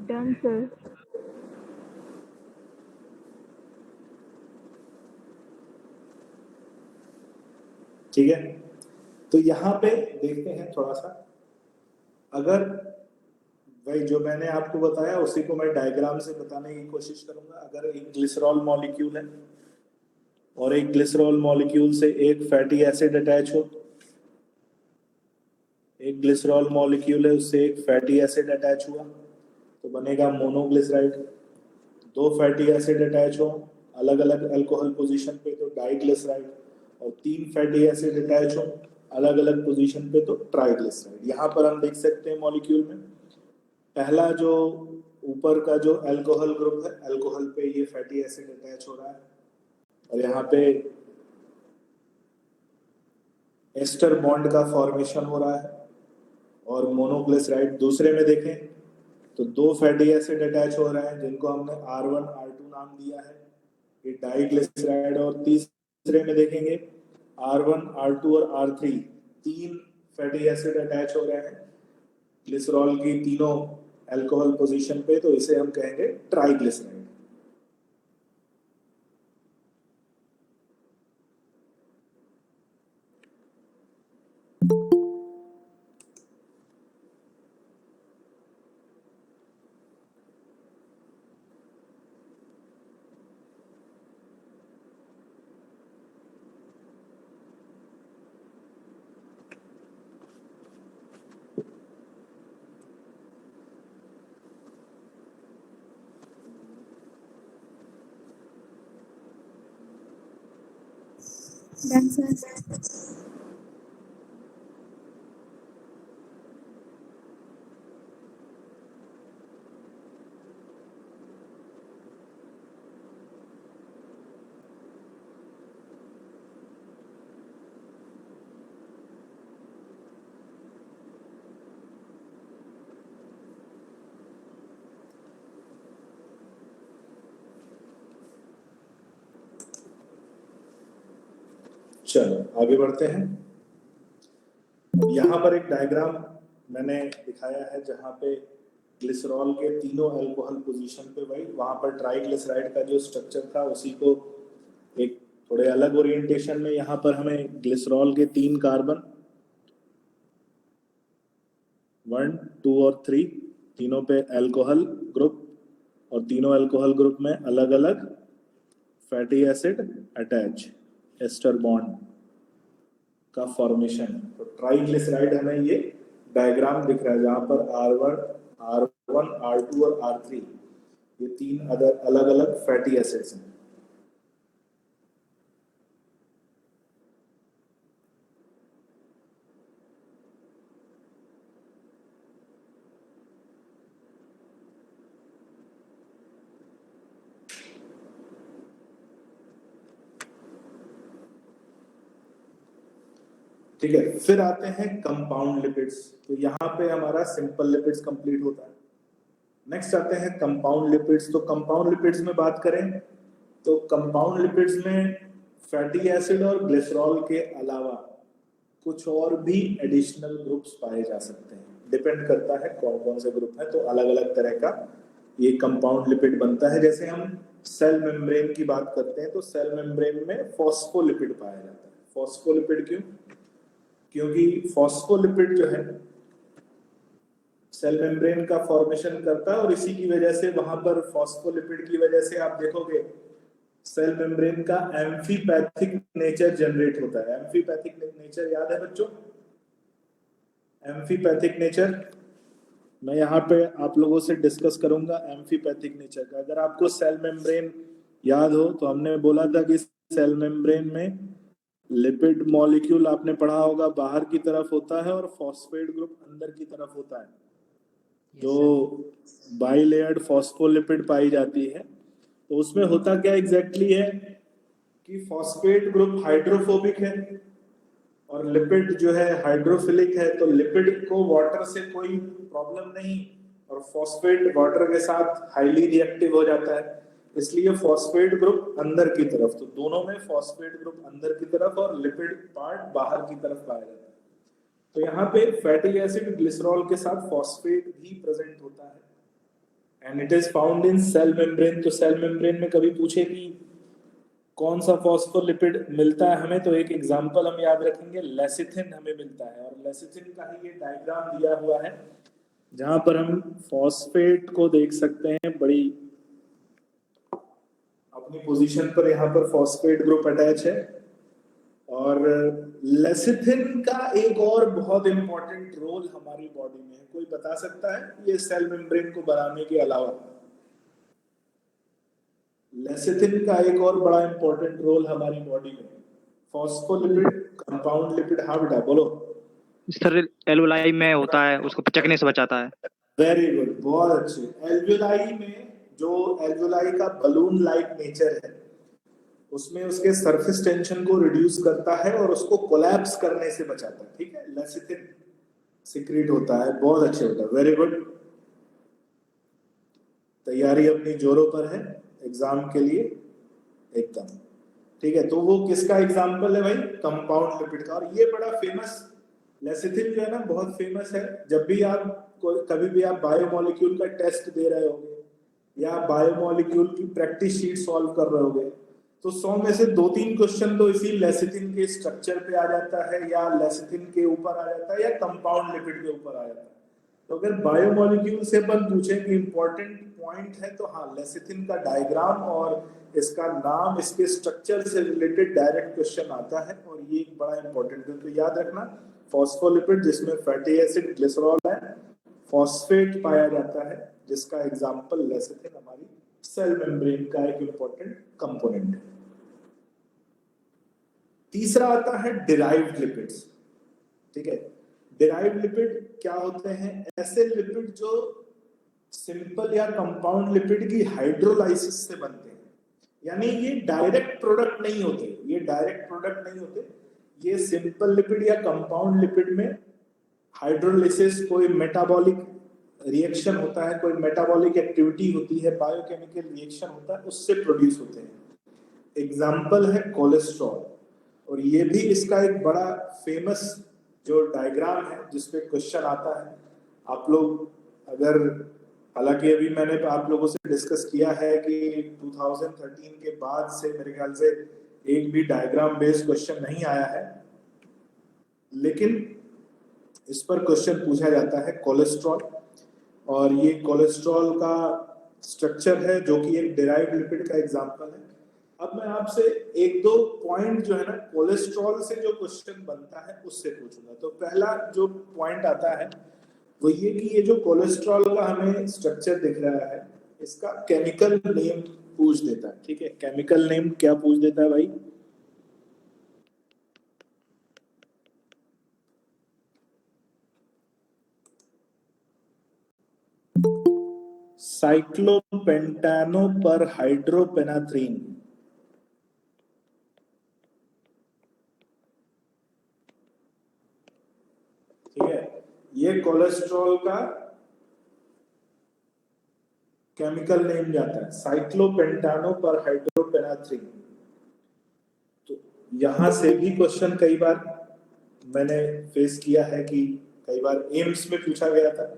Done sir. ठीक है, तो यहाँ पे देखते हैं थोड़ा सा, अगर वही जो मैंने आपको बताया उसी को मैं डायग्राम से बताने की कोशिश करूंगा। अगर एक ग्लिसरॉल मॉलिक्यूल है और एक ग्लिसरॉल मॉलिक्यूल से एक फैटी एसिड अटैच हो, एक ग्लिसरॉल मॉलिक्यूल है उससे एक फैटी एसिड अटैच हुआ तो बनेगा मोनोग्लिसराइड। दो फैटी एसिड अटैच हो अलग अलग अल्कोहल पोजीशन पे तो डाइग्लिसराइड, और तीन फैटी एसिड अटैच हो अलग अलग पोजीशन पे तो ट्राइग्लिसराइड। यहाँ पर हम देख सकते हैं मॉलिक्यूल में पहला जो ऊपर का जो अल्कोहल ग्रुप है, अल्कोहल पे ये फैटी एसिड अटैच हो रहा है और यहाँ पे एस्टर बॉन्ड का फॉर्मेशन हो रहा है। और मोनोग्लिसराइड दूसरे में देखें तो दो फैटी एसिड अटैच हो रहे हैं जिनको हमने R1 R2 नाम दिया है, ये डाइग्लिसराइड। और तीसरे में देखेंगे R1 R2 और R3 तीन फैटी एसिड अटैच हो रहे हैं ग्लिसरॉल की तीनों अल्कोहल पोजीशन पे, तो इसे हम कहेंगे ट्राइग्लिसराइड। Done, sir. चलो आगे बढ़ते हैं। यहाँ पर एक डायग्राम मैंने दिखाया है जहाँ पे ग्लिसरॉल के तीनों अल्कोहल पोजीशन पे वही वहां पर ट्राइग्लिसराइड का जो स्ट्रक्चर था उसी को एक थोड़े अलग ओरिएंटेशन में यहाँ पर हमें ग्लिसरॉल के तीन कार्बन 1 2 और 3 तीनों पे अल्कोहल ग्रुप और तीनों अल्कोहल ग्रुप में अलग अलग fatty acid attach, ester bond का फॉर्मेशन। तो ट्राइग्लिसराइड हमें ये डायग्राम दिख रहा है जहां पर R1 R2 और R3 ये तीन अलग अलग फैटी एसिड्स हैं। ठीक है, फिर आते हैं कंपाउंड लिपिड्स। तो यहाँ पे हमारा सिंपल लिपिड्स कंप्लीट होता है। नेक्स्ट आते हैं कंपाउंड लिपिड्स। तो कंपाउंड लिपिड्स में बात करें तो कंपाउंड लिपिड्स में फैटी एसिड और ग्लिसरॉल के अलावा कुछ और भी एडिशनल ग्रुप्स पाए जा सकते हैं। डिपेंड करता है कौन कौन से ग्रुप है, तो अलग अलग तरह का ये कंपाउंड लिपिड बनता है। जैसे हम सेल मेम्ब्रेन की बात करते हैं तो सेल मेम्ब्रेन में फॉस्फोलिपिड पाया जाता है। फॉस्फोलिपिड क्यों? क्योंकि फॉस्फोलिपिड जो है सेल मेम्ब्रेन का फॉर्मेशन करता है और इसी की वजह से वहां पर फॉस्फोलिपिड की वजह से आप देखोगे सेल मेम्ब्रेन का एम्फीपैथिक नेचर जनरेट होता है। एम्फीपैथिक नेचर याद है बच्चों? एम्फीपैथिक नेचर मैं यहाँ पे आप लोगों से डिस्कस करूंगा एम्फीपैथिक नेचर का। अगर आपको सेल मेम्ब्रेन याद हो तो हमने बोला था कि सेल मेम्ब्रेन में लिपिड मॉलिक्यूल आपने पढ़ा होगा बाहर की तरफ होता है और फॉस्फेट ग्रुप अंदर की तरफ होता है। जो बाइलेयर्ड फॉस्फोलिपिड पाई जाती है तो उसमें होता क्या एग्जैक्टली है कि फॉस्फेट ग्रुप हाइड्रोफोबिक है और लिपिड जो है हाइड्रोफिलिक है। तो लिपिड को वाटर से कोई प्रॉब्लम नहीं और फॉस्फेट वाटर के साथ हाईली रिएक्टिव हो जाता है, इसलिए फॉस्फेट ग्रुप अंदर की तरफ। तो दोनों में फॉस्फेट ग्रुप अंदर की तरफ और लिपिड पार्ट बाहर की तरफ पाया जाता है। तो यहाँ पे फैटी एसिड ग्लिसरॉल के साथ फॉस्फेट भी प्रेजेंट होता है and it is found in cell membrane. तो सेल मेम्ब्रेन में कभी पूछे कि कौन सा फॉस्फोलिपिड मिलता है हमें, तो एक एग्जांपल हम याद रखेंगे, लेसिथिन हमें मिलता है। और लेसिथिन का ही ये डायग्राम दिया हुआ है जहां पर हम फॉस्फेट को देख सकते हैं बड़ी अपनी पोजीशन पर, यहाँ पर फॉस्फेट ग्रुप अटैच है। और लेसिथिन का एक और बहुत इंपॉर्टेंट रोल हमारी बॉडी में है, कोई बता सकता है ये सेल मेम्ब्रेन को बनाने के अलावा? लेसिथिन का एक और बड़ा इंपॉर्टेंट रोल हमारी बॉडी में, फॉस्फोलिपिड, कंपाउंड लिपिड। हाँ बेटा बोलो। सर एल्वुलाई में होता है, उसको पिचकने से बचाता है। वेरी गुड, बहुत अच्छे। एल्वुलाई में, जो एल्वुलाई का बलून लाइक नेचर है, उसमें उसके सरफेस टेंशन को रिड्यूस करता है और उसको कोलैप्स करने से बचाता है। ठीक है, लेसिथिन सिक्रीट होता है, बहुत अच्छे होता है, वेरी गुड। तैयारी अपनी जोरों पर है एग्जाम के लिए एकदम। ठीक है, तो वो किसका एग्जाम्पल है भाई? कंपाउंड लिपिड का। और ये बड़ा फेमस, लेसिथिन जो है ना बहुत फेमस है। जब भी आप कभी भी आप बायोमोलिक्यूल का टेस्ट दे रहे होगे या बायोमोलिक्यूल की प्रैक्टिस शीट सॉल्व कर रहे होगे, तो 100 में से 2-3 क्वेश्चन तो इसी लेसिथिन के स्ट्रक्चर पे आ जाता है, या लेसिथिन के ऊपर आ जाता है, या कंपाउंड लिपिड के ऊपर आ जाता है। तो अगर बायोमोलिक्यूल से अपन पूछें कि इंपॉर्टेंट पॉइंट है, तो हाँ, लेसिथिन का डायग्राम और इसका नाम, इसके स्ट्रक्चर से रिलेटेड डायरेक्ट क्वेश्चन आता है, और ये एक बड़ा इंपॉर्टेंट है। तो याद रखना, फॉस्फोलिपिड जिसमें फैटी एसिड, ग्लिसरॉल है, फॉस्फेट पाया जाता है जिसका एग्जाम्पल लेसिथिन हमारी सेल मेम्ब्रेन का एक इंपॉर्टेंट कंपोनेंट है। तीसरा आता है डिराइव्ड लिपिड्स। ठीक है, डिराइव्ड लिपिड क्या होते हैं? ऐसे लिपिड जो सिंपल या कंपाउंड लिपिड की हाइड्रोलाइसिस से बनते हैं, यानी ये डायरेक्ट प्रोडक्ट नहीं होते, ये सिंपल लिपिड या कंपाउंड लिपिड में हाइड्रोलाइसिस, कोई मेटाबॉलिक रिएक्शन होता है, कोई मेटाबॉलिक एक्टिविटी होती है, बायोकेमिकल रिएक्शन होता है, उससे प्रोड्यूस होते हैं। एग्जाम्पल है कोलेस्ट्रॉल। और ये भी इसका एक बड़ा फेमस जो डायग्राम है जिसपे क्वेश्चन आता है। आप लोग अगर, हालांकि अभी मैंने आप लोगों से डिस्कस किया है कि 2013 के बाद से मेरे ख्याल से एक भी डायग्राम बेस्ड क्वेश्चन नहीं आया है, लेकिन इस पर क्वेश्चन पूछा जाता है कोलेस्ट्रॉल। और ये कोलेस्ट्रॉल का स्ट्रक्चर है जो कि एक डिराइव्ड लिपिड का एग्जांपल है। अब मैं आपसे 1-2 पॉइंट जो है ना कोलेस्ट्रॉल से जो क्वेश्चन बनता है उससे पूछूंगा। तो पहला जो पॉइंट आता है वो ये कि ये जो कोलेस्ट्रॉल का हमें स्ट्रक्चर दिख रहा है, इसका केमिकल नेम पूछ देता है। ठीक है, केमिकल नेम क्या पूछ देता है भाई? साइक्लोपेंटानो पर हाइड्रोपेनाथ्रीन। ठीक है, ये कोलेस्ट्रॉल का केमिकल नेम जाता है, साइक्लोपेंटानो पर हाइड्रोपेनाथ्रीन। तो यहां से भी क्वेश्चन कई बार मैंने फेस किया है कि कई बार एम्स में पूछा गया था,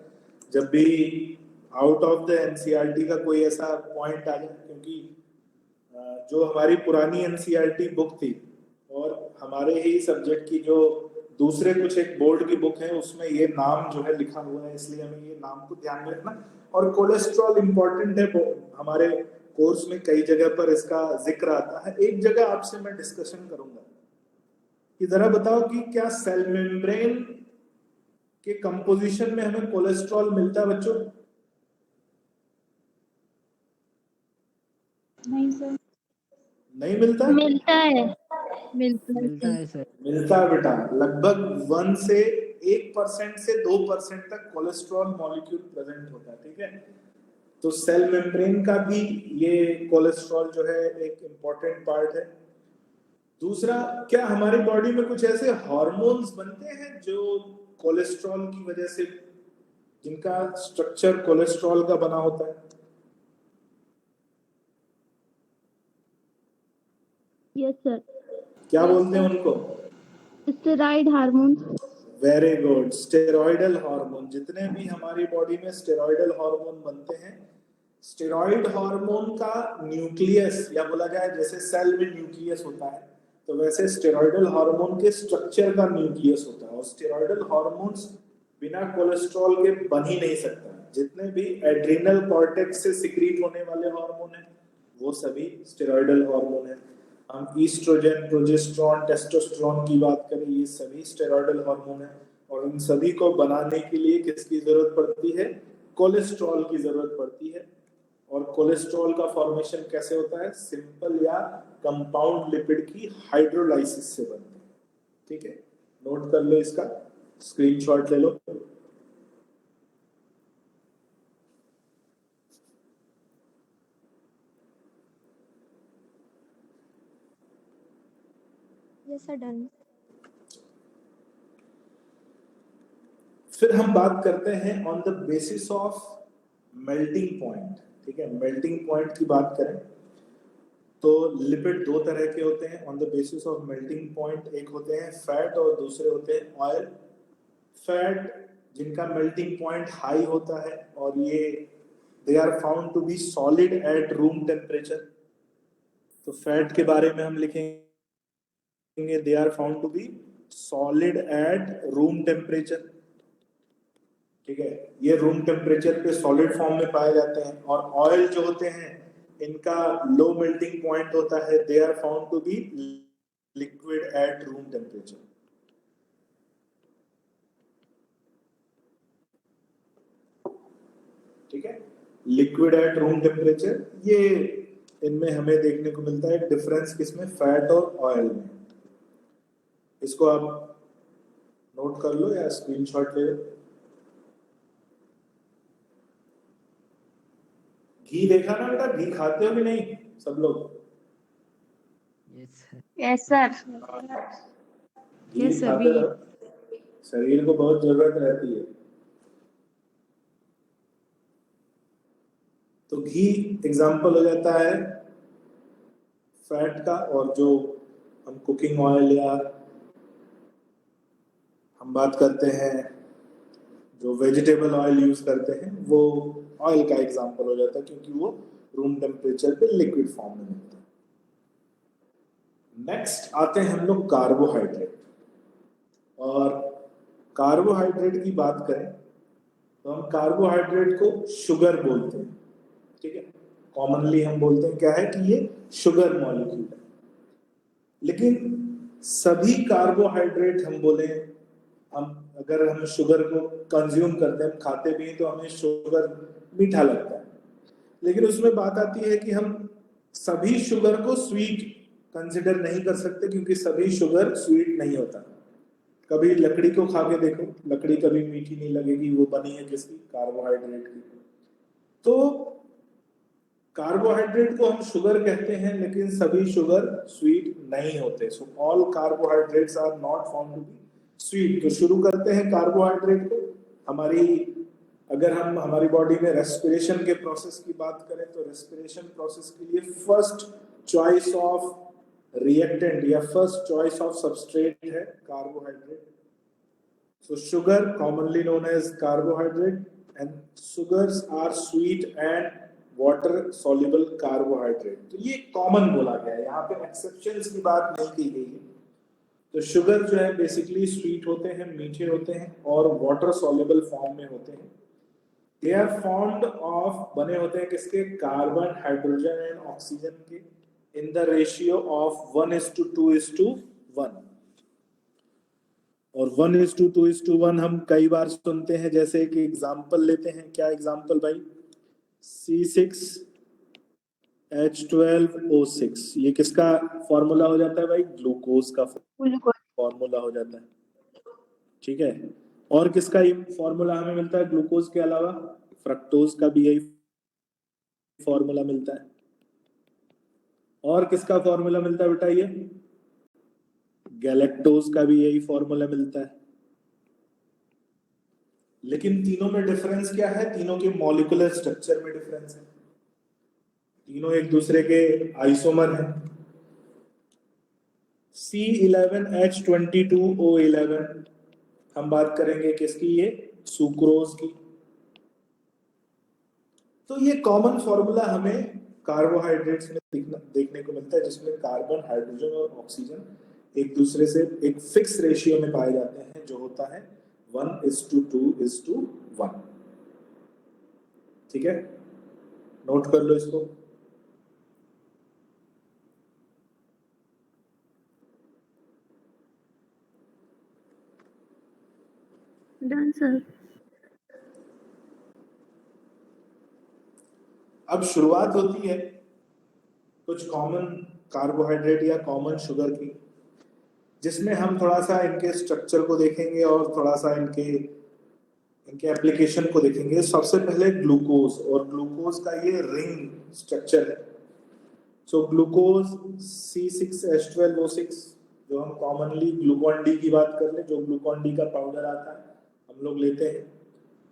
जब भी आउट ऑफ द एनसीईआरटी का कोई ऐसा पॉइंट आ जाए, क्योंकि जो हमारी पुरानी एनसीईआरटी बुक थी और हमारे ही सब्जेक्ट की जो दूसरे कुछ एक बोर्ड की बुक है, उसमें ये नाम जो है लिखा हुआ है, इसलिए हमें ये नाम को ध्यान में रखना। और कोलेस्ट्रॉल इंपॉर्टेंट है, हमारे कोर्स में कई जगह पर इसका जिक्र आता है। एक जगह आपसे मैं डिस्कशन करूंगा कि जरा बताओ कि क्या सेल मेम्ब्रेन के कंपोजिशन में हमें कोलेस्ट्रॉल मिलता है बच्चों? नहीं सर। नहीं मिलता? मिलता है। मिलता है सर। मिलता है बेटा, लगभग 1 से 1% से 2% तक कोलेस्ट्रॉल मॉलिक्यूल प्रेजेंट होता है। ठीक है, तो सेल मेम्ब्रेन का भी ये कोलेस्ट्रॉल जो है एक इंपॉर्टेंट पार्ट है। दूसरा, क्या हमारी बॉडी में कुछ ऐसे हार्मोन्स बनते हैं जो कोलेस्ट्रॉल की वजह से, जिनका स्ट्रक्चर कोलेस्ट्रॉल का बना होता है? Yes sir. क्या बोलते हैं उनको? Steroid hormone. Very good, steroidal hormone. जितने भी हमारी बॉडी में स्टेरॉइडल हार्मोन बनते हैं, स्टेरॉइड हार्मोन का न्यूक्लियस, या बोला जाए जैसे सेल में न्यूक्लियस होता है, तो वैसे स्टेरॉइडल हार्मोन के स्ट्रक्चर का न्यूक्लियस होता है। और स्टेरॉइडल हार्मोन्स बिना कोलेस्ट्रॉल के बन ही नहीं सकता। जितने भी एड्रिनल कॉर्टेक्स से सिक्रीट होने वाले हार्मोन हैं वो सभी स्टेरॉइडल हार्मोन हैं। हम ईस्ट्रोजन, प्रोजेस्टेरॉन, टेस्टोस्टेरोन की बात करें, ये सभी स्टेरॉइडल हार्मोन हैं और इन सभी को बनाने के लिए किसकी जरूरत पड़ती है? कोलेस्ट्रॉल की जरूरत पड़ती है। और कोलेस्ट्रॉल का फॉर्मेशन कैसे होता है? सिंपल या कंपाउंड लिपिड की हाइड्रोलाइसिस से बनते हैं। ठीक है, नोट कर लो, इसका स्क्रीनशॉट ले लो। Yes, sir, done. फिर हम बात करते हैं on the basis of melting point. ठीक है, मेल्टिंग पॉइंट की बात करें तो लिपिड दो तरह के होते हैं on the basis of melting point. एक होते हैं फैट और दूसरे होते हैं ऑयल। फैट जिनका मेल्टिंग पॉइंट हाई होता है और ये they are found to be solid at room temperature. तो फैट के बारे में हम लिखेंगे they are found to be solid at room temperature. ठीक है, ये रूम टेम्परेचर पे सॉलिड फॉर्म में पाए जाते हैं। और ऑयल जो होते हैं इनका लो मेल्टिंग पॉइंट होता है, they are found to be liquid at room temperature. ठीक है, लिक्विड एट रूम टेम्परेचर, ये इनमें हमें देखने को मिलता है डिफरेंस किसमें? फैट और ऑयल में। इसको आप नोट कर लो या स्क्रीनशॉट ले लो। घी देखा ना बेटा? घी खाते हो कि नहीं सब लोग? Yes sir. Yes sir. घी Yes, sir, खाते we- रहो, शरीर को बहुत जरूरत रहती है। तो घी एग्जाम्पल हो जाता है फैट का। और जो हम कुकिंग ऑयल या हम बात करते हैं जो वेजिटेबल ऑयल यूज करते हैं वो ऑयल का एग्जाम्पल हो जाता है, क्योंकि वो रूम टेम्परेचर पे लिक्विड फॉर्म में मिलता है। नेक्स्ट आते हैं हम लोग कार्बोहाइड्रेट। और कार्बोहाइड्रेट की बात करें तो हम कार्बोहाइड्रेट को शुगर बोलते हैं। ठीक है, कॉमनली हम बोलते हैं क्या है कि ये शुगर मॉलिक्यूल है। लेकिन सभी कार्बोहाइड्रेट हम बोले, हम अगर हम शुगर को कंज्यूम करते हैं, हम खाते भी हैं तो हमें शुगर मीठा लगता है। लेकिन उसमें बात आती है कि हम सभी शुगर को स्वीट कंसिडर नहीं कर सकते, क्योंकि सभी शुगर स्वीट नहीं होता। कभी लकड़ी को खा के देखो, लकड़ी कभी मीठी नहीं लगेगी, वो बनी है किसकी? कार्बोहाइड्रेट की। तो कार्बोहाइड्रेट को हम शुगर कहते हैं, लेकिन सभी शुगर स्वीट नहीं होते। So all carbohydrates are not found to be sweet. तो शुरू करते हैं कार्बोहाइड्रेट को। अगर हम हमारी बॉडी में रेस्पिरेशन के प्रोसेस की बात करें तो रेस्पिरेशन प्रोसेस के लिए फर्स्ट चॉइस ऑफ रिएक्टेंट या फर्स्ट चॉइस ऑफ सबस्ट्रेट है carbohydrate. So sugar commonly known as carbohydrate, and sugars are sweet and water soluble carbohydrate. तो ये कॉमन बोला गया है, यहाँ पे एक्सेप्शंस की बात नहीं की गई है। तो शुगर जो है बेसिकली स्वीट होते हैं, मीठे होते हैं और वाटर सॉल्युबल फॉर्म में होते हैं। दे आर फॉर्म्ड ऑफ, बने होते हैं किसके? कार्बन, हाइड्रोजन एंड ऑक्सीजन के, इन द रेशियो ऑफ 1:2:1। और 1:2:1 हम कई बार सुनते हैं। जैसे एक एग्जाम्पल लेते हैं, क्या एग्जाम्पल भाई? C6H12O6, ये किसका फॉर्मूला हो जाता है भाई? ग्लूकोज का फॉर्मूला हो जाता है। ठीक है, और किसका फॉर्मूला हमें मिलता है ग्लूकोज के अलावा? फ्रक्टोज का भी यही फॉर्मूला मिलता है। और किसका फॉर्मूला मिलता है बेटा? ये गैलेक्टोज का भी यही फॉर्मूला मिलता है। लेकिन तीनों में डिफरेंस क्या है? तीनों के मॉलिक्यूलर स्ट्रक्चर में डिफरेंस है। तीनों एक दूसरे के आइसोमर हैं। C11H22O11 हम बात करेंगे किसकी? ये सुक्रोज की। तो ये कॉमन फॉर्मूला हमें कार्बोहाइड्रेट्स में देखने को मिलता है, जिसमें कार्बन, हाइड्रोजन और ऑक्सीजन एक दूसरे से एक फिक्स रेशियो में पाए जाते हैं, जो होता है 1:2:1। ठीक है, नोट कर लो इसको। Done, sir. अब शुरुआत होती है कुछ कॉमन कार्बोहाइड्रेट या कॉमन शुगर की, जिसमें हम थोड़ा सा इनके स्ट्रक्चर को देखेंगे और थोड़ा सा इनके एप्लीकेशन को देखेंगे। सबसे पहले ग्लूकोज, और ग्लूकोज का ये रिंग स्ट्रक्चर है। सो ग्लूकोज C6H12O6, जो हम कॉमनली ग्लूकॉन डी की बात कर ले, जो ग्लूकॉन डी का पाउडर आता है हम लोग लेते हैं,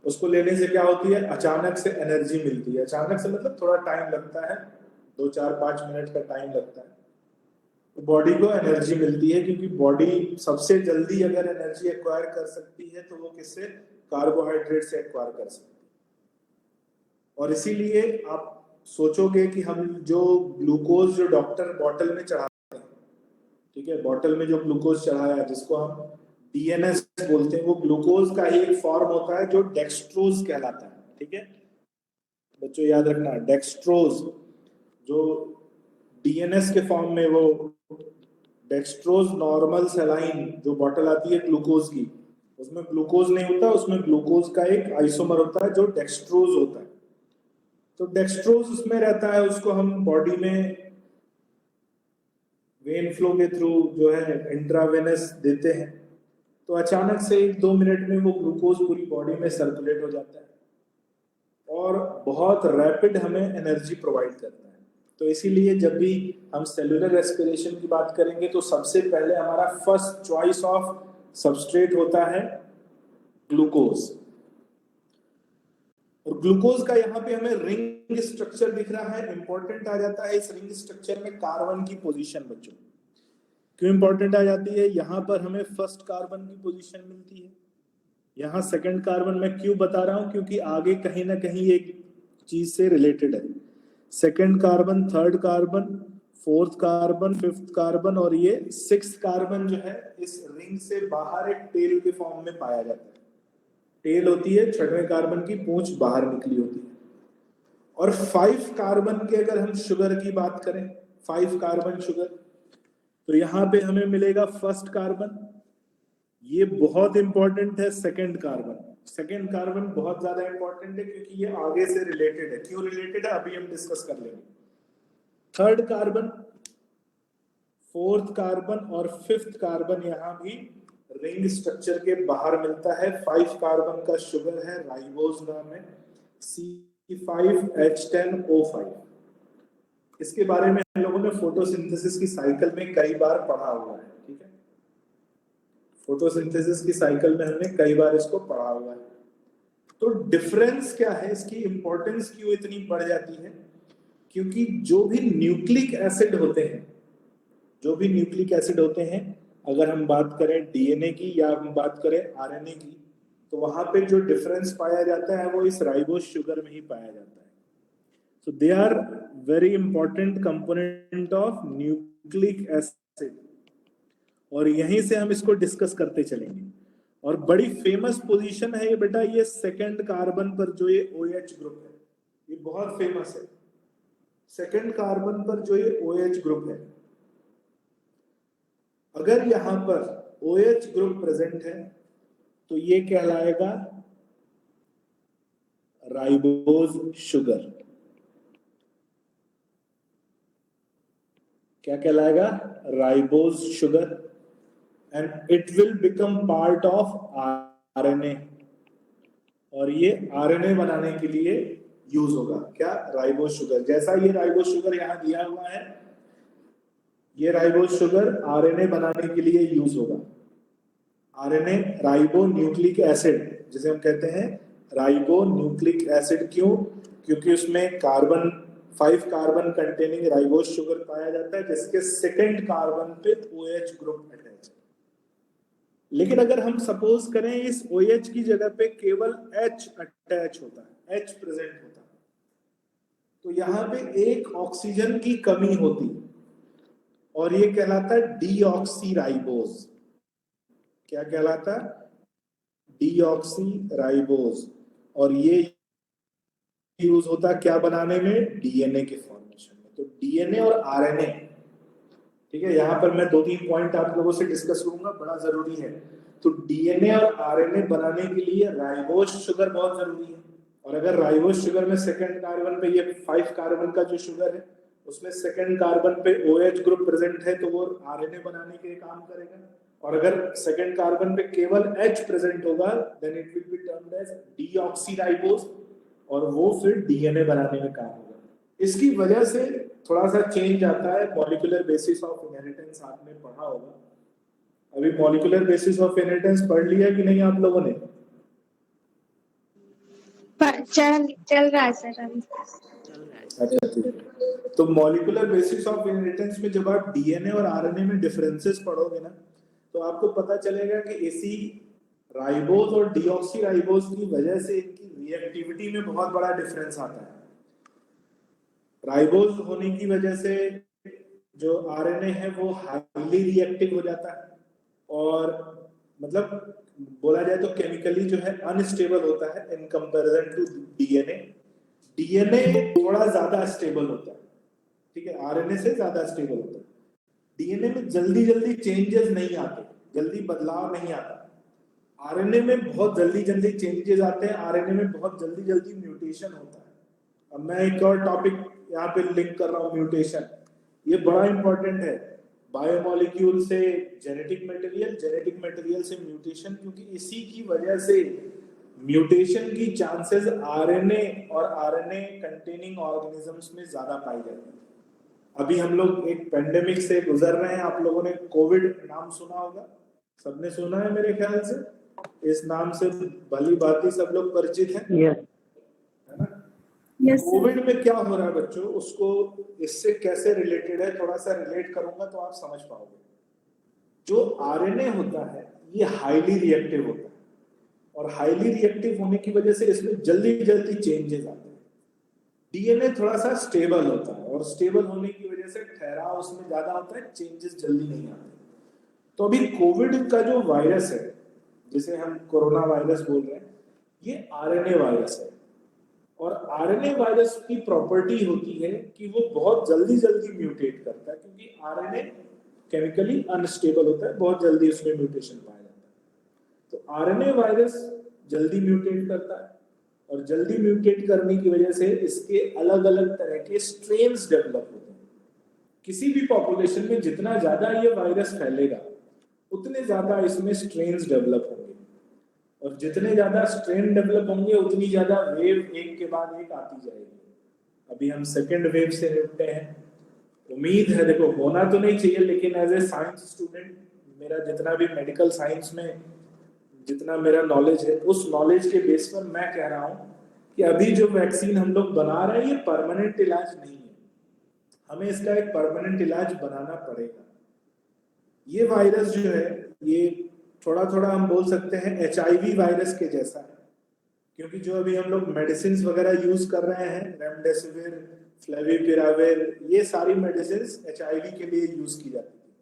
उसको लेने से क्या होती है, अचानक से एनर्जी मिलती है। अचानक से मतलब थोड़ा टाइम लगता है, 2-4-5 मिनट का टाइम लगता है, तो बॉडी को एनर्जी मिलती है, क्योंकि बॉडी सबसे जल्दी अगर एनर्जी एक्वायर कर सकती है तो वो किससे, कार्बोहाइड्रेट से एक्वायर कर सकती है। और इसीलिए आप सोचोगे कि हम जो ग्लूकोज जो डॉक्टर बॉटल में चढ़ाते हैं, ठीक है, बॉटल में जो ग्लूकोज चढ़ाया जिसको हम DNS बोलते हैं, वो ग्लूकोज का ही एक फॉर्म होता है जो डेक्सट्रोज कहलाता है। ठीक है बच्चों, याद रखना, डेक्सट्रोज जो DNS के फॉर्म में, वो डेक्सट्रोज नॉर्मल सलाइन जो बॉटल आती है ग्लूकोज की, उसमें ग्लूकोज नहीं होता, उसमें ग्लूकोज का एक आइसोमर होता है जो डेक्सट्रोज होता है। तो डेक्सट्रोज उसमें रहता है, उसको हम बॉडी में वेन फ्लो के थ्रू जो है इंट्रावेनस देते हैं, तो अचानक से 1-2 मिनट में वो ग्लूकोज पूरी बॉडी में सर्कुलेट हो जाता है और बहुत रैपिड हमें एनर्जी प्रोवाइड करता है। तो इसीलिए जब भी हम सेलुलर रेस्पिरेशन की बात करेंगे तो सबसे पहले हमारा फर्स्ट चॉइस ऑफ सबस्ट्रेट होता है ग्लूकोज। और ग्लूकोज का यहाँ पे हमें रिंग स्ट्रक्चर दिख रहा है। इंपॉर्टेंट आ जाता है इस रिंग स्ट्रक्चर में कार्बन की पोजीशन। बच्चों क्यों इंपॉर्टेंट आ जाती है, यहाँ पर हमें फर्स्ट कार्बन की पोजीशन मिलती है, यहाँ सेकंड कार्बन। मैं क्यों बता रहा हूँ, क्योंकि आगे कहीं ना कहीं एक चीज से रिलेटेड है। Second carbon, third carbon, fourth carbon, fifth carbon और ये सिक्स्थ कार्बन जो है इस रिंग से बाहर एक टेल के फॉर्म में पाया जाता है। टेल होती है छठवें कार्बन की पूंछ बाहर निकली होती है। और 5 कार्बन के अगर हम शुगर की बात करें, 5 कार्बन शुगर, तो यहाँ पे हमें मिलेगा फर्स्ट कार्बन। ये बहुत इंपॉर्टेंट है सेकंड कार्बन। सेकंड कार्बन बहुत ज्यादा इंपॉर्टेंट है क्योंकि ये आगे से रिलेटेड है। क्यों रिलेटेड है अभी हम डिस्कस कर लेंगे। थर्ड कार्बन, फोर्थ कार्बन और फिफ्थ कार्बन यहाँ भी रिंग स्ट्रक्चर के बाहर मिलता है। 5 कार्बन का शुगर है, राइबोज नाम है, C5H10O5। इसके बारे में हम लोगों ने फोटोसिंथेसिस की साइकिल में कई बार पढ़ा हुआ है। ठीक है, फोटोसिंथेसिस की साइकिल में हमने कई बार इसको पढ़ा हुआ है। तो डिफरेंस क्या है, इसकी इंपॉर्टेंस क्यों इतनी बढ़ जाती है, क्योंकि जो भी न्यूक्लिक एसिड होते हैं, जो भी न्यूक्लिक एसिड होते हैं, अगर हम बात करें डीएनए की या हम बात करें आरएनए की, तो वहां पे जो डिफरेंस पाया जाता है वो इस राइबोज शुगर में ही पाया जाता है। So they are very important component of nucleic acid, और यहीं से हम इसको डिस्कस करते चलेंगे। और बड़ी फेमस पोजीशन है ये बेटा, ये सेकंड कार्बन पर जो ये OH ग्रुप है, ये बहुत फेमस है। सेकंड कार्बन पर जो ये OH ग्रुप है, अगर यहां पर OH ग्रुप प्रेजेंट है तो ये कहलाएगा राइबोज शुगर। क्या कहलाएगा, ribose sugar. And it will become part of RNA, और ये आरएनए बनाने के लिए यूज होगा। क्या, राइबोज शुगर। जैसा ये राइबोज शुगर यहां दिया हुआ है, ये राइबोज शुगर आरएनए बनाने के लिए यूज होगा। आरएनए राइबो न्यूक्लिक एसिड जिसे हम कहते हैं राइबो न्यूक्लिक एसिड। क्यों, क्योंकि उसमें carbon 5 carbon containing ribose sugar पाया जाता है जिसके सेकंड कार्बन पे OH ग्रुप अटैच है। लेकिन अगर हम सपोज करें इस OH की जगह पे केवल H अटैच होता है, H प्रेजेंट होता है, तो यहाँ पे एक ऑक्सीजन की कमी होती है और ये कहलाता है डीऑक्सी राइबोज। क्या कहलाता है, डीऑक्सी राइबोज, और ये यूज होता है क्या बनाने में? डीएनए के फॉर्मेशन में। तो डीएनए और आरएनए, ठीक है, यहाँ पर मैं 2-3 पॉइंट आप लोगों से डिस्कस करूंगा, बड़ा जरूरी है। तो डीएनए और आरएनए बनाने के लिए राइबोज शुगर बहुत जरूरी है, और अगर राइबोज शुगर में सेकंड कार्बन पे ये 5 कार्बन का जो शुगर है उसमें सेकंड कार्बन पे OH ग्रुप प्रेजेंट है तो वो आरएनए बनाने के लिए काम करेगा, और अगर सेकंड कार्बन पे केवल H प्रेजेंट होगा then it will be termed as deoxyribose, और वो फिर डीएनए बनाने में काम होगा। इसकी वजह से थोड़ा सा चेंज आता है। मॉलिक्यूलर बेसिस ऑफ इनहेरिटेंस आपने पढ़ा होगा। अभी मॉलिक्यूलर बेसिस ऑफ इनहेरिटेंस पढ़ लिया कि नहीं आप लोगों ने? चल रहा है सर अभी। अच्छा ठीक है। तो मॉलिक्यूलर बेसिस ऑफ इनहेरिटेंस में जब आप डीएनए और आरएनए में डिफरेंसेस पढ़ोगे ना, तो आपको पता चलेगा कि इसी राइबोज और डीऑक्सीराइबोज की वजह से इनकी रिएक्टिविटी में बहुत बड़ा डिफरेंस आता है। राइबोज होने की वजह से जो आरएनए है वो हाईली रिएक्टिव हो जाता है, और मतलब बोला जाए तो केमिकली जो है अनस्टेबल होता है in comparison to DNA. DNA थोड़ा ज्यादा स्टेबल होता है, ठीक है, आरएनए से ज्यादा स्टेबल होता है। डीएनए में जल्दी जल्दी चेंजेस नहीं आते, जल्दी बदलाव नहीं आता। आरएनए में बहुत जल्दी जल्दी चेंजेस आते हैं, आरएनए में बहुत जल्दी जल्दी म्यूटेशन होता है। अब मैं एक और टॉपिक यहाँ पे लिंक कर रहा हूँ, म्यूटेशन। ये बड़ा इंपॉर्टेंट है। बायोमॉलिक्यूल से जेनेटिक मटेरियल, जेनेटिक मटेरियल से म्यूटेशन, क्योंकि इसी की वजह से म्यूटेशन की चांसेस आरएनए और आरएनए कंटेनिंग ऑर्गेनिजम्स में ज्यादा पाई जाती है। अभी हम लोग एक पेंडेमिक से गुजर रहे हैं। आप लोगों ने कोविड नाम सुना होगा, सबने सुना है मेरे ख्याल से। इस नाम से भली भांति सब लोग परिचित हैं, है ना? कोविड में क्या हो रहा है बच्चों, उसको इससे कैसे रिलेटेड है थोड़ा सा रिलेट करूंगा तो आप समझ पाओगे। जो आरएनए होता है ये हाईली रिएक्टिव होता है, और हाईली रिएक्टिव होने की वजह से इसमें जल्दी जल्दी चेंजेस आते हैं। डीएनए थोड़ा सा स्टेबल होता है, और स्टेबल होने की वजह से ठहराव उसमें ज्यादा होता है, चेंजेस जल्दी नहीं आते। तो अभी कोविड का जो वायरस है, जिसे हम कोरोना वायरस बोल रहे हैं, ये आरएनए वायरस है। और आरएनए वायरस की प्रॉपर्टी होती है कि वो बहुत जल्दी जल्दी म्यूटेट करता है, क्योंकि आरएनए केमिकली अनस्टेबल होता है, बहुत जल्दी उसमें म्यूटेशन पाया जाता है। तो आरएनए वायरस जल्दी म्यूटेट करता है, और जल्दी म्यूटेट करने की वजह से इसके अलग अलग तरह के स्ट्रेन्स डेवलप होते हैं। किसी भी पॉपुलेशन में जितना ज्यादा ये वायरस फैलेगा उतने ज्यादा इसमें स्ट्रेन्स डेवलप होंगे, और जितने ज्यादा स्ट्रेन डेवलप होंगे उतनी ज्यादा वेव एक के बाद एक आती जाएगी। अभी हम सेकेंड वेव से निपटे हैं। उम्मीद है, देखो होना तो नहीं चाहिए, लेकिन एज ए साइंस स्टूडेंट मेरा जितना भी मेडिकल साइंस में जितना मेरा नॉलेज है, उस नॉलेज के बेस पर मैं कह रहा हूँ कि अभी जो वैक्सीन हम लोग बना रहे हैं ये परमानेंट इलाज नहीं है। हमें इसका एक परमानेंट इलाज बनाना पड़ेगा। ये वायरस जो है ये थोड़ा थोड़ा हम बोल सकते हैं HIV वायरस के जैसा है, क्योंकि जो अभी हम लोग मेडिसिन वगैरह यूज कर रहे हैं, रेमडेसिविर, फ्लेविपिराविर, ये सारी मेडिसिन HIV के लिए यूज की जाती है।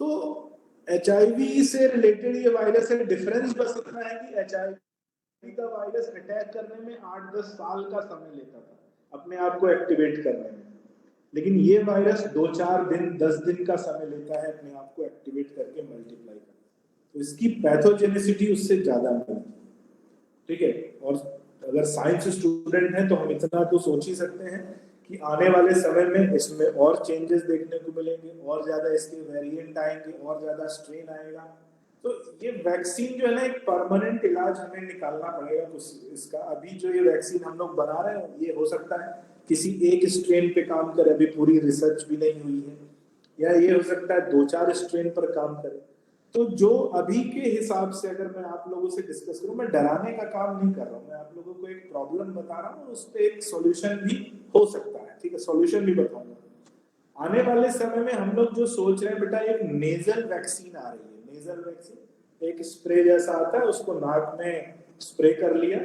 तो HIV से रिलेटेड ये वायरस है। डिफरेंस बस इतना है कि HIV का वायरस अटैक करने में 8-10 साल का समय लेता था अपने आप को एक्टिवेट करने में, लेकिन ये वायरस 2-4 दिन 10 दिन का समय लेता है अपने आप को एक्टिवेट करके मल्टीप्लाई करने। तो इसकी पैथोजेनिसिटी उससे ज्यादा नहीं है, ठीक है। और अगर साइंस स्टूडेंट हैं तो हम इतना तो सोच ही सकते हैं कि आने वाले समय में इसमें और चेंजेस देखने को मिलेंगे, और ज्यादा इसके वेरिएंट आएंगे, और ज्यादा स्ट्रेन आएगा। तो ये वैक्सीन जो है ना, एक परमानेंट इलाज हमें निकालना पड़ेगा कुछ इसका। अभी जो ये वैक्सीन हम लोग बना रहे हैं ये हो सकता है किसी एक स्ट्रेन पे काम करे, अभी पूरी रिसर्च भी नहीं हुई है, या ये हो सकता है 2-4 स्ट्रेन पर काम करे। तो जो अभी के हिसाब से अगर मैं आप लोगों से डिस्कस करूं, मैं डराने का काम नहीं कर रहा हूं, मैं आप लोगों को एक प्रॉब्लम बता रहा हूं, उस पर एक सॉल्यूशन भी हो सकता है, ठीक है, सॉल्यूशन भी बताऊंगा। आने वाले समय में हम लोग जो सोच रहे हैं बेटा, एक नेजल वैक्सीन आ रही है। नेजल वैक्सीन एक स्प्रे जैसा आता है, उसको नाक में स्प्रे कर लिया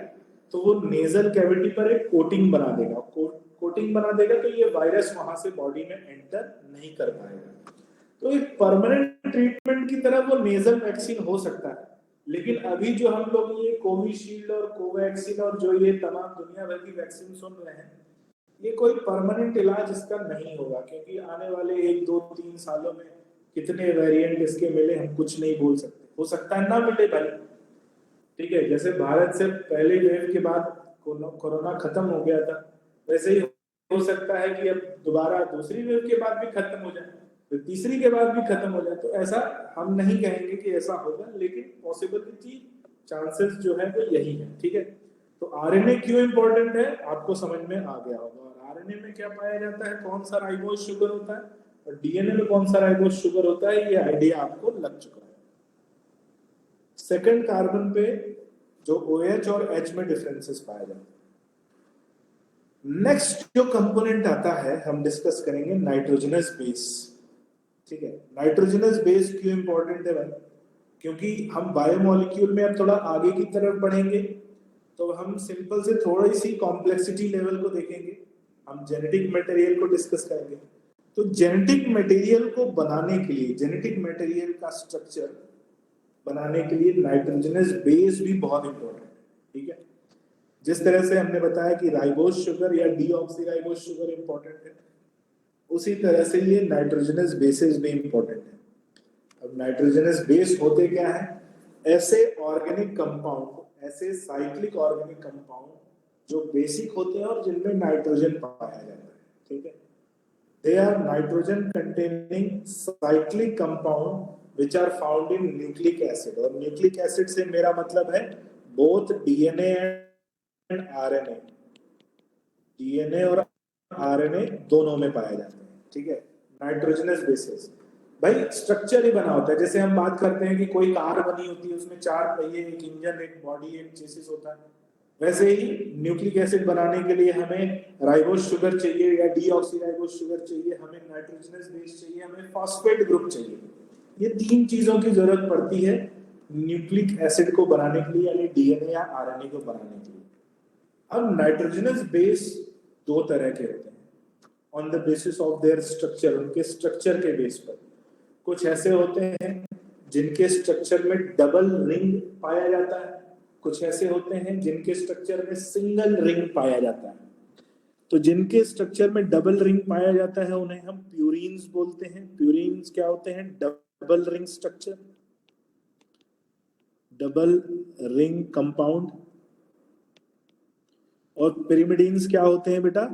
तो वो नेजल कैविटी पर एक कोटिंग बना देगा, कोटिंग बना देगा, तो ये वायरस वहां से बॉडी में एंटर नहीं कर पाएगा। तो एक परमानेंट ट्रीटमेंट की तरह वो नेजल वैक्सीन हो सकता है। लेकिन अभी जो हम लोग ये कोविशील्ड और कोवैक्सीन और जो ये तमाम दुनिया भर की वैक्सीन सुन रहे हैं, ये कोई परमानेंट इलाज इसका नहीं होगा, क्योंकि आने वाले 1 2 3 सालों में कितने वेरिएंट इसके मिले हम कुछ नहीं बोल सकते, हो सकता है ना मिले भाई, ठीक है। जैसे भारत से पहले वेव के बाद कोरोना खत्म हो गया था, वैसे ही हो सकता है कि अब दोबारा दूसरी वेव के बाद भी खत्म हो जाए, फिर तीसरी के बाद भी खत्म हो जाए। तो ऐसा हम नहीं कहेंगे कि ऐसा होगा, लेकिन पॉसिबिलिटी चांसेस जो है वो यही है, ठीक है। तो आरएनए क्यों इंपॉर्टेंट है आपको समझ में आ गया होगा। और आरएनए में क्या पाया जाता है, कौन सा राइबोज शुगर होता है, और डीएनए में कौन सा राइबोज शुगर होता है, ये आइडिया आपको लग चुका है। सेकंड कार्बन पे जो OH और H में डिफरेंसेस पाए जाते हैं। नेक्स्ट जो कंपोनेंट आता है हम डिस्कस करेंगे नाइट्रोजनस बेस, ठीक है। नाइट्रोजनस बेस क्यों इंपॉर्टेंट है भाई, क्योंकि हम बायोमोलिक्यूल में अब थोड़ा आगे की तरफ बढ़ेंगे, तो हम सिंपल से थोड़ी सी कॉम्प्लेक्सिटी लेवल को देखेंगे, हम जेनेटिक मटेरियल को डिस्कस करेंगे। तो जेनेटिक मटेरियल को बनाने के लिए, जेनेटिक मटेरियल का स्ट्रक्चर बनाने के लिए नाइट्रोजनस बेस भी बहुत इंपॉर्टेंट है, ठीक है। जिस तरह से हमने बताया कि राइबोज शुगर या डीऑक्सीराइबोज शुगर इंपॉर्टेंट है, उसी तरह से ये नाइट्रोजनस बेसेस भी इंपॉर्टेंट है। अब नाइट्रोजनस बेस होते क्या है, ऐसे ऑर्गेनिक कंपाउंड, ऐसे साइक्लिक ऑर्गेनिक कंपाउंड जो बेसिक होते हैं और जिनमें नाइट्रोजन पाया जाता है, ठीक है। They are nitrogen containing cyclic compound which are found in nucleic acid। और न्यूक्लिक एसिड से मेरा मतलब है both DNA and RNA, DNA और RNA दोनों में पाए जाते हैं, ठीक है। नाइट्रोजनस बेसिस भाई स्ट्रक्चर ही बना होता है। जैसे हम बात करते हैं कि कोई कार बनी होती है, उसमें 4 पहिए, एक इंजन, एक बॉडी, एक चेसिस होता है, वैसे ही न्यूक्लिक एसिड बनाने के लिए हमें राइबोज शुगर चाहिए या डीऑक्सीराइबोज शुगर चाहिए, हमें नाइट्रोजनस बेस चाहिए, हमें फॉस्फेट ग्रुप चाहिए। ये 3 चीजों की जरूरत पड़ती है न्यूक्लिक एसिड को बनाने के लिए, यानी डीएनए या आरएनए को बनाने के लिए। अब नाइट्रोजनस बेस 2 तरह के होते हैं on the basis of their structure, उनके स्ट्रक्चर के बेस पर। कुछ ऐसे होते हैं जिनके स्ट्रक्चर में डबल रिंग पाया जाता है, कुछ ऐसे होते हैं जिनके स्ट्रक्चर में सिंगल रिंग पाया जाता है। तो जिनके स्ट्रक्चर में डबल रिंग पाया जाता है उन्हें हम प्यूरिन्स बोलते हैं। प्यूरिन्स क्या होते हैं, double ring structure, double ring compound. और पिरिमिडीन्स क्या होते हैं बेटा,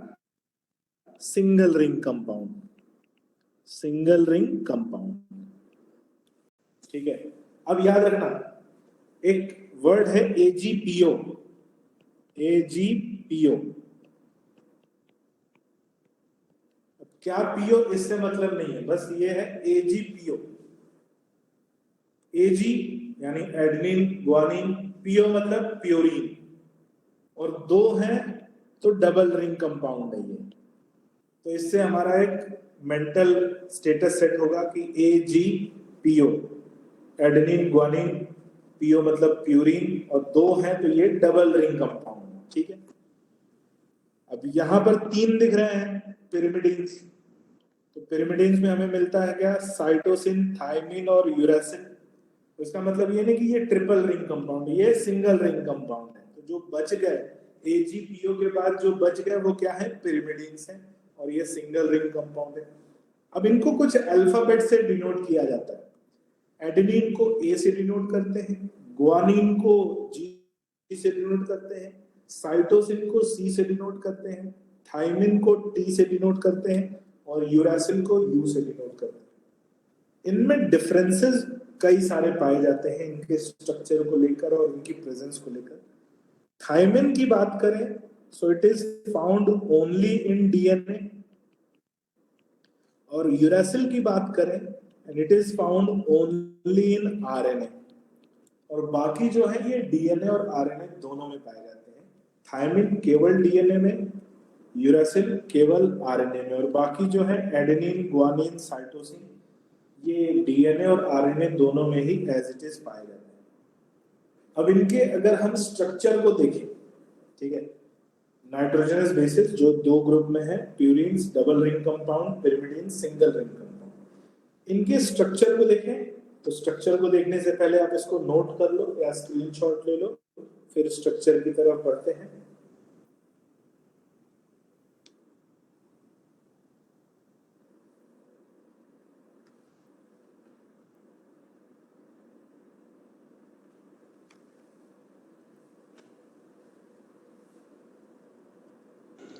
single ring compound, single ring compound, ठीक है। अब याद रखना एक वर्ड है AgPO, AgPO। क्या पीओ इससे मतलब नहीं है, बस ये है AgPO। Ag यानी एडेनिन ग्वानिन, पीओ मतलब प्यूरिन, और 2 हैं तो डबल रिंग कंपाउंड है ये। तो इससे हमारा एक मेंटल स्टेटस सेट होगा कि AgPO, एडेनिन ग्वानिन, पीओ मतलब प्यूरिन, और 2 हैं तो ये डबल रिंग कंपाउंड है, ठीक है। अब यहां पर 3 दिख रहे हैं पिरिमिडीन्स, तो पिरिमिडीन्स में हमें मिलता है क्या, साइटोसिन, थायमिन और यूरासिल। तो इसका मतलब ये नहीं कि ये ट्रिपल रिंग कंपाउंड है, ये सिंगल रिंग कंपाउंड है। तो जो बच गए AgPO के बाद जो बच गए वो क्या है, पिरिमिडीन्स हैं, और ये सिंगल रिंग कंपाउंड है। अब इनको कुछ अल्फाबेट से डिनोट किया जाता है। एडेनिन को A से डिनोट करते हैं, ग्वानिन को G से डिनोट करते हैं, साइटोसिन को C से डिनोट करते हैं, थायमिन को T से डिनोट करते हैं, और यूरासिल को U से डिनोट करते हैं। इनमें डिफरेंसेस कई सारे पाए जाते हैं इनके स्ट्रक्चर को लेकर और इनकी प्रेजेंस को लेकर। थायमिन की बात करें so it is found only in DNA, और यूरासिल की बात करें and it is found only in RNA, और बाकी जो है ये डीएनए और आरएनए दोनों में पाए जाते हैं। थायमिन केवल डीएनए में, यूरासिल केवल आरएनए में, और बाकी जो है एडेनिन, ग्वानिन, साइटोसिन, ये डीएनए और आरएनए दोनों में ही एज इट इज पाए जाते हैं। अब इनके अगर हम स्ट्रक्चर को देखें, ठीक है, नाइट्रोजनस बेसिस जो 2 ग्रुप में है, purines double ring compound, pyrimidine single ring compound, इनके स्ट्रक्चर को देखें तो तो स्ट्रक्चर को देखने से पहले आप इसको नोट कर लो या स्क्रीनशॉट ले लो, फिर स्ट्रक्चर की तरफ बढ़ते हैं।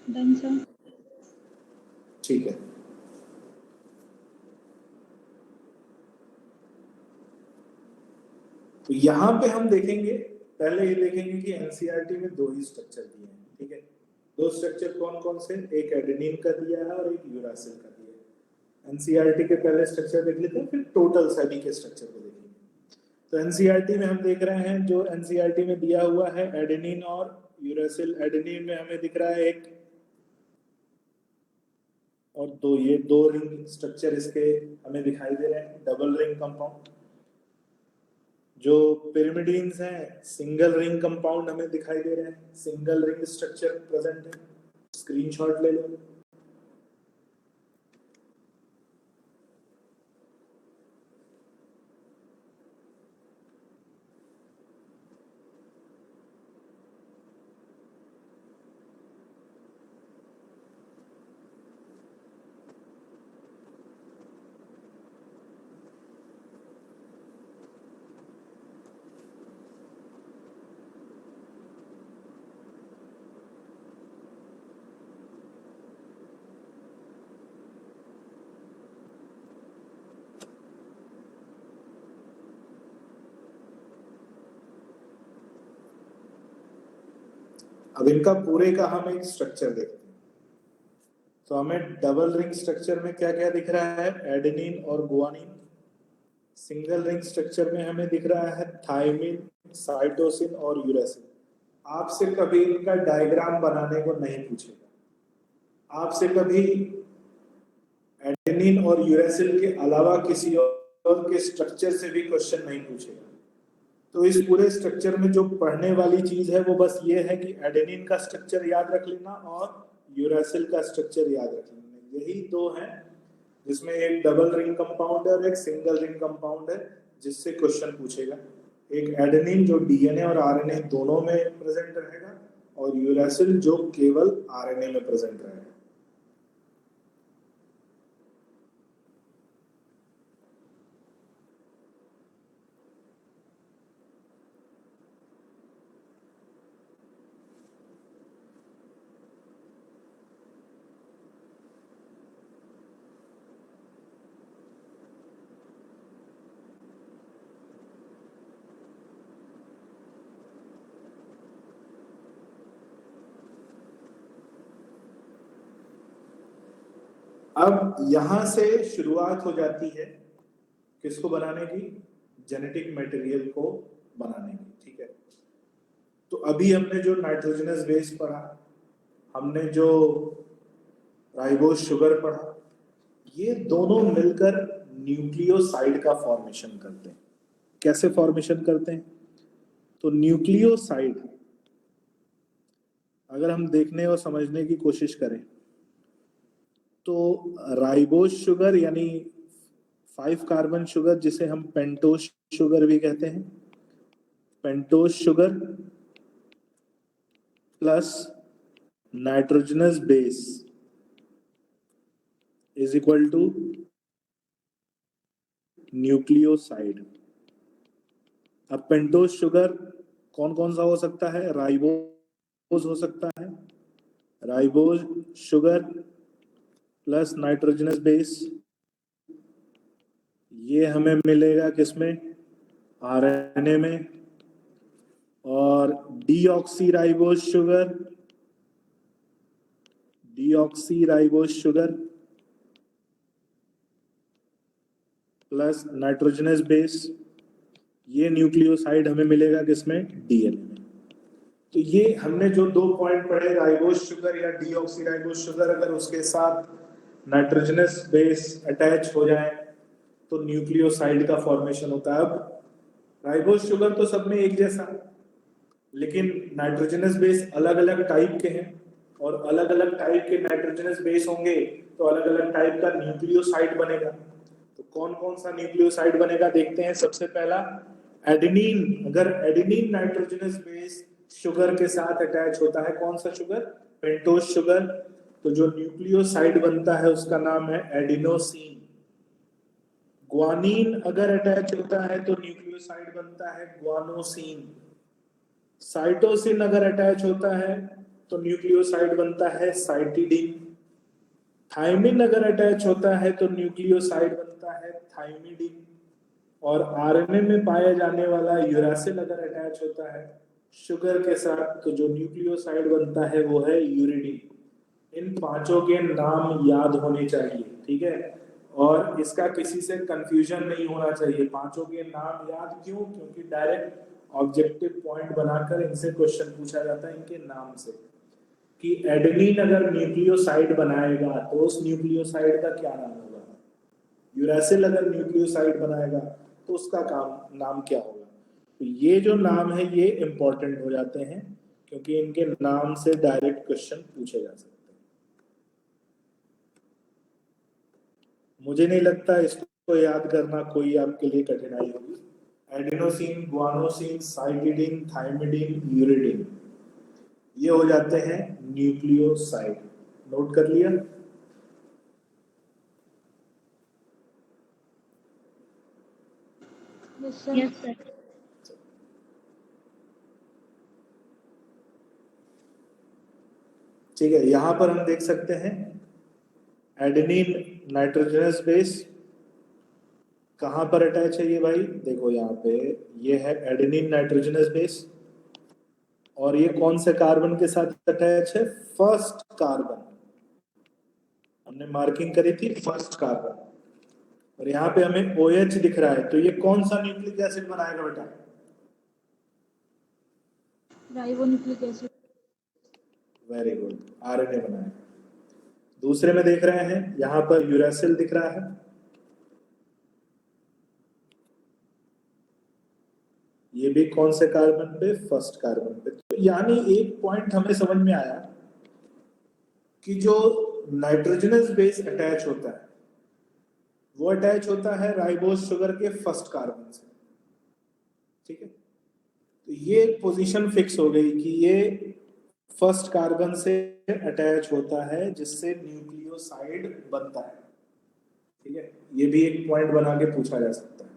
Done sir. ठीक है, तो यहाँ पे हम देखेंगे, पहले ये देखेंगे कि एनसीईआरटी में दो ही स्ट्रक्चर दिए हैं। ठीक है, दो स्ट्रक्चर कौन कौन से, एक एडेनिन का दिया है और एक यूरासिल का दिया है। एनसीईआरटी के पहले स्ट्रक्चर देख लेते हैं, फिर टोटल सभी के स्ट्रक्चर को देखेंगे। तो एनसीईआरटी में हम देख रहे हैं, जो एनसीईआरटी में दिया हुआ है एडेनिन और यूरासिल। एडेनिन में हमें दिख रहा है एक और दो, ये दो रिंग स्ट्रक्चर इसके हमें दिखाई दे रहे हैं, डबल रिंग कंपाउंड। जो पिरिमिडीन्स हैं, सिंगल रिंग कंपाउंड हमें दिखाई दे रहे हैं, सिंगल रिंग स्ट्रक्चर प्रेजेंट है। स्क्रीनशॉट ले लो। अब इनका पूरे का हम एक स्ट्रक्चर देखते हैं। तो हमें डबल रिंग स्ट्रक्चर में क्या क्या दिख रहा है, एडेनिन और गुआनिन। सिंगल रिंग स्ट्रक्चर में हमें दिख रहा है थायमिन, साइटोसिन और यूरासिल। आपसे कभी इनका डायग्राम बनाने को नहीं पूछेगा, आपसे कभी एडेनिन और यूरासिल के अलावा किसी और के स्ट्रक्चर से भी क्वेश्चन नहीं पूछेगा। तो इस पूरे स्ट्रक्चर में जो पढ़ने वाली चीज है वो बस ये है कि एडेनिन का स्ट्रक्चर याद रख लेना और यूरासिल का स्ट्रक्चर याद रख लेना। यही दो हैं जिसमें एक डबल रिंग कंपाउंड है और एक सिंगल रिंग कंपाउंड है जिससे क्वेश्चन पूछेगा। एक एडेनिन जो डीएनए और आरएनए दोनों में प्रेजेंट रहेगा और यूरासिल जो केवल आरएनए में प्रेजेंट रहेगा। अब यहां से शुरुआत हो जाती है किसको बनाने की, जेनेटिक मटेरियल को बनाने की। ठीक है, तो अभी हमने जो नाइट्रोजनस बेस पढ़ा, हमने जो राइबोस शुगर पढ़ा, ये दोनों मिलकर न्यूक्लियोसाइड का फॉर्मेशन करते हैं। कैसे फॉर्मेशन करते हैं, तो न्यूक्लियोसाइड अगर हम देखने और समझने की कोशिश करें तो राइबोस शुगर यानी 5 कार्बन शुगर जिसे हम पेंटोस शुगर भी कहते हैं, pentose sugar plus nitrogenous base is equal to nucleoside. अब पेंटोस शुगर कौन कौन सा हो सकता है, राइबोस हो सकता है, ribose sugar plus nitrogenous base, ये हमें मिलेगा किसमें, आरएनए में। और deoxyribose sugar, deoxyribose sugar plus nitrogenous base, ये न्यूक्लियोसाइड हमें मिलेगा किसमें, डीएनए में। तो ये हमने जो 2 पॉइंट पढ़े, राइबोस शुगर या डीऑक्सीराइबोस शुगर, अगर उसके साथ नाइट्रोजनस बेस अटैच हो जाए तो न्यूक्लियोसाइड का फॉर्मेशन होता है। अब राइबोस शुगर तो सब में एक जैसा, लेकिन नाइट्रोजनस बेस अलग अलग टाइप के हैं और अलग अलग टाइप के नाइट्रोजनस बेस होंगे तो अलग अलग टाइप का न्यूक्लियोसाइड बनेगा। तो कौन कौन सा न्यूक्लियोसाइड बनेगा देखते हैं। सबसे पहला एडेनिन, अगर एडेनिन नाइट्रोजनस बेस शुगर के साथ अटैच होता है, कौन सा शुगर, पेंटोज शुगर, तो जो न्यूक्लियोसाइड बनता है उसका नाम है एडिनोसिन। ग्वानिन अगर अटैच होता है तो न्यूक्लियोसाइड बनता है ग्वानोसिन। साइटोसिन अगर अटैच होता है तो न्यूक्लियोसाइड बनता है साइटिडिन। थायमिन अगर अटैच होता है तो न्यूक्लियोसाइड बनता है थायमिडिन। और आरएनए में पाया जाने वाला यूरासिल अगर अटैच होता है शुगर के साथ तो जो न्यूक्लियोसाइड बनता है वो है यूरिडिन। इन पांचों के नाम याद होने चाहिए, ठीक है, और इसका किसी से कंफ्यूजन नहीं होना चाहिए। पांचों के नाम याद क्यों, क्योंकि डायरेक्ट ऑब्जेक्टिव पॉइंट बनाकर इनसे क्वेश्चन पूछा जाता है इनके नाम से, कि एडेनिन अगर न्यूक्लियोसाइड बनाएगा तो उस न्यूक्लियोसाइड का क्या नाम होगा, यूरासिल अगर न्यूक्लियोसाइड बनाएगा तो उसका नाम क्या होगा। तो ये जो नाम है ये इंपॉर्टेंट हो जाते हैं क्योंकि इनके नाम से डायरेक्ट क्वेश्चन पूछे जा सकते हैं। मुझे नहीं लगता इसको याद करना कोई आपके लिए कठिनाई होगी। Adenosine, guanosine, cytidine, thymidine, uridine, ये हो जाते हैं न्यूक्लियोसाइड। नोट कर लिया। Yes, sir. Yes, sir. ठीक है, यहां पर हम देख सकते हैं एडेनिन नाइट्रोजनस बेस कहां पर अटैच है ये भाई, देखो यहाँ पे ये है एडेनिन नाइट्रोजनस बेस और ये कौन से कार्बन के साथ अटैच है, फर्स्ट कार्बन। हमने मार्किंग करी थी फर्स्ट कार्बन और यहाँ पे हमें OH दिख रहा है, तो ये कौन सा न्यूक्लिक एसिड बनाएगा बेटा, Ribonucleic acid. Very good, RNA बनाएगा। दूसरे में देख रहे हैं यहाँ पर यूरासिल दिख रहा है, ये भी कौन से कार्बन पे, फर्स्ट कार्बन पे। तो यानी एक पॉइंट हमें समझ में आया कि जो नाइट्रोजनस बेस अटैच होता है वो अटैच होता है राइबोस शुगर के फर्स्ट कार्बन से, ठीक है। तो ये पोजीशन फिक्स हो गई कि ये फर्स्ट कार्बन से अटैच होता है जिससे न्यूक्लियोसाइड बनता है, ठीक है। ये भी एक पॉइंट बना के पूछा जा सकता है,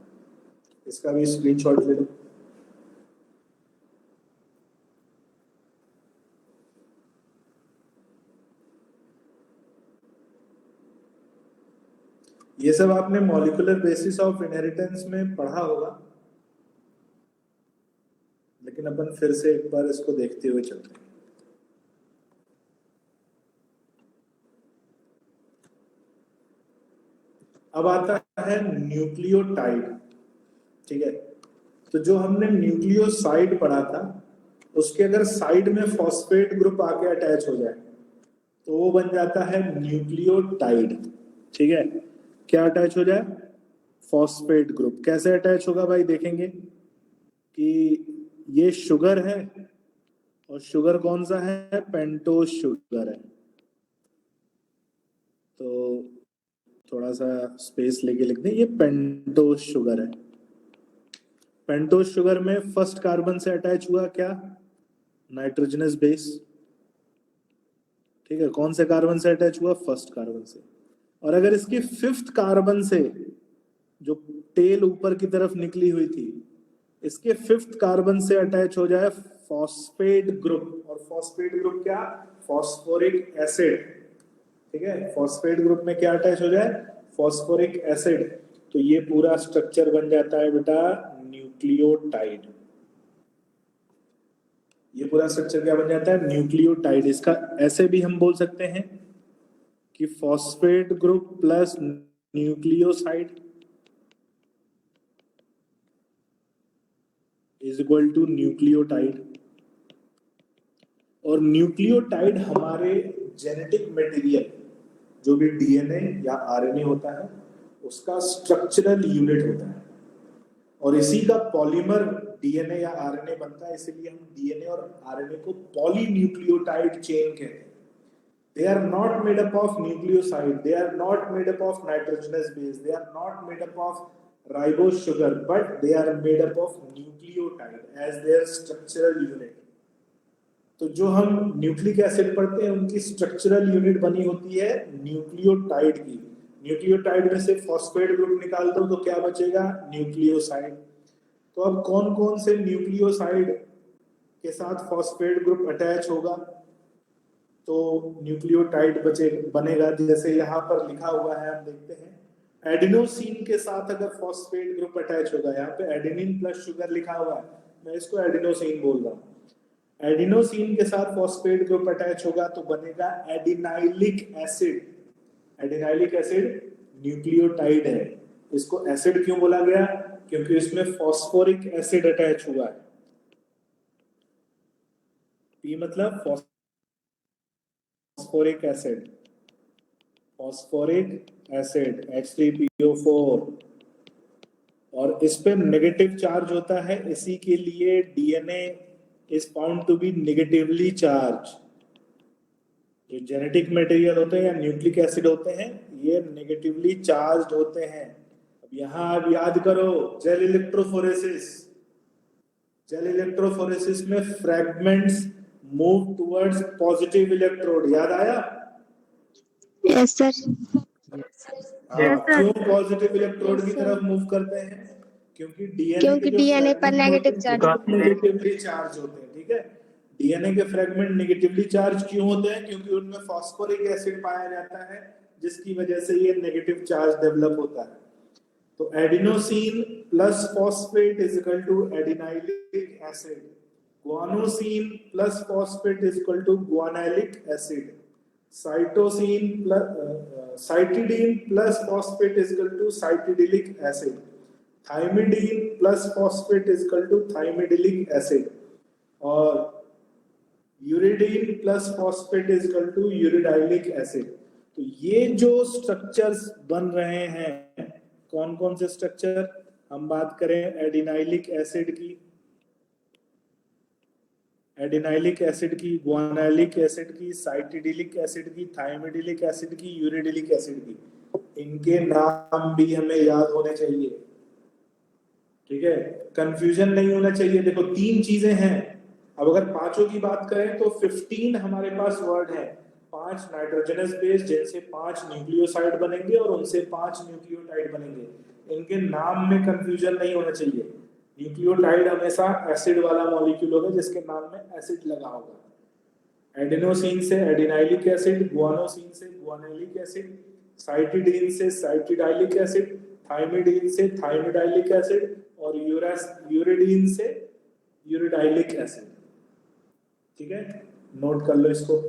इसका भी स्क्रीनशॉट ले लो। ये सब आपने मॉलिक्यूलर बेसिस ऑफ इनहेरिटेंस में पढ़ा होगा, लेकिन अपन फिर से एक बार इसको देखते हुए चलते हैं। अब आता है न्यूक्लियोटाइड, ठीक है। तो जो हमने न्यूक्लियोसाइड पढ़ा था उसके अगर साइड में फॉस्फेट ग्रुप आके अटैच हो जाए तो वो बन जाता है न्यूक्लियोटाइड, ठीक है। क्या अटैच हो जाए, फॉस्फेट ग्रुप। कैसे अटैच होगा भाई, देखेंगे कि ये शुगर है और शुगर कौन सा है, पेंटोज शुगर है। तो थोड़ा सा स्पेस लेके लिख दें, ये पेंटोज शुगर है। पेंटोज शुगर में फर्स्ट कार्बन से अटैच हुआ क्या, नाइट्रोजनस बेस, ठीक है। कौन से कार्बन से अटैच हुआ, फर्स्ट कार्बन से। और अगर इसके फिफ्थ कार्बन से, जो टेल ऊपर की तरफ निकली हुई थी, इसके फिफ्थ कार्बन से अटैच हो जाए फॉस्फेट ग्रुप, और फॉस्फेट ग्रुप क्या, फॉस्फोरिक एसिड, ठीक है। फॉस्फेट ग्रुप में क्या अटैच हो जाए, फॉस्फोरिक एसिड, तो ये पूरा स्ट्रक्चर बन जाता है बेटा न्यूक्लियोटाइड। ये पूरा स्ट्रक्चर क्या बन जाता है, न्यूक्लियोटाइड। इसका ऐसे भी हम बोल सकते हैं कि phosphate group plus nucleoside is equal to nucleotide. और न्यूक्लियोटाइड हमारे जेनेटिक मटेरियल, जो भी डीएनए या आरएनए होता है, उसका स्ट्रक्चरल यूनिट होता है और इसी का पॉलीमर डीएनए या आरएनए बनता है। इसीलिए हम डीएनए और आरएनए को पॉलीन्यूक्लियोटाइड चेन कहते हैं। They are not made up of nucleoside, they are not made up of nitrogenous base, they are not made up of ribose sugar, but they are made up of nucleotide as their structural unit. तो जो हम nucleic acid पढ़ते हैं उनकी structural unit बनी होती है nucleotide की। न्यूक्लियोटाइड में से फॉस्फेट ग्रुप निकाल दो तो क्या बचेगा? न्यूक्लियोसाइड। तो अब कौन कौन से न्यूक्लियोसाइड के साथ फॉस्फेट ग्रुप अटैच होगा तो न्यूक्लियोटाइड बनेगा? जैसे यहाँ पर लिखा हुआ है, हम देखते हैं एडिनोसिन के साथ अगर फॉस्फेट ग्रुप अटैच होगा, यहाँ पे एडेनिन प्लस शुगर लिखा हुआ है, मैं इसको एडिनोसिन बोल रहा हूँ। एडिनोसिन के साथ फॉस्फेट ग्रुप अटैच होगा तो बनेगा adenylic acid. Adenylic acid nucleotide है। इसको एसिड क्यों बोला गया? क्योंकि इसमें फॉस्फोरिक एसिड अटैच हुआ है। पी मतलब phosphoric acid, phosphoric acid H3PO4, और इस पे नेगेटिव चार्ज होता है, इसी के लिए DNA is found to be negatively charged। जो जेनेटिक मटेरियल होते हैं या न्यूक्लिक एसिड होते हैं ये नेगेटिवली चार्ज्ड होते हैं। अब यहाँ आप याद करो जेल इलेक्ट्रोफोरेसिस। जेल इलेक्ट्रोफोरेसिस में fragments move towards positive electrode, याद आया? Yes sir. क्यों पॉजिटिव इलेक्ट्रोड की तरफ मूव करते हैं? क्योंकि डीएनए पर नेगेटिव चार्ज नेगेटिवली चार्ज होते हैं। ठीक है, डीएनए के फ्रैगमेंट नेगेटिवली चार्ज क्यों होते हैं? क्योंकि उनमें फॉस्फोरिक एसिड पाया जाता है जिसकी वजह से ये नेगेटिव चार्ज डेवलप होता है। तो adenosine plus phosphate is equal to adenylic acid, guanosine plus phosphate is equal to guanylic acid, cytosine plus cytidine plus phosphate is equal to cytidylic acid, thymidine plus phosphate is equal to thymidylic acid, और uridine plus phosphate is equal to uridylic acid. तो ये जो structures बन रहे हैं, कौन कौन से स्ट्रक्चर? हम बात करें एडिनाइलिक एसिड की, एडिनाइलिक एसिड की, गुआनाइलिक एसिड की, साइटिडिलिक एसिड की, थाइमिडिलिक एसिड की, यूरिडिलिक एसिड की, इनके नाम भी हमें याद होने चाहिए। ठीक है, कंफ्यूजन नहीं होना चाहिए। देखो 3 चीजें हैं। अब अगर पांचों की बात करें तो 15 हमारे पास वर्ड है। 5 नाइट्रोजनस बेस जिनसे 5 न्यूक्लियोसाइड बनेंगे और उनसे 5 न्यूक्लियोटाइड बनेंगे। इनके नाम में कंफ्यूजन नहीं होना चाहिए। न्यूक्लियोटाइड हमेशा एसिड वाला मॉलिक्यूल होगा जिसके नाम में एसिड लगा होगा। एडिनोसिन से एडिनाइलिक एसिड, गुआनोसिन से गुआनाइलिक एसिड, साइटिडीन से साइटिडाइलिक एसिड, थाइमिडीन से थाइमिडाइलिक एसिड, और यूरिडीन से यूरिडाइलिक एसिड। ठीक है, नोट कर लो इसको।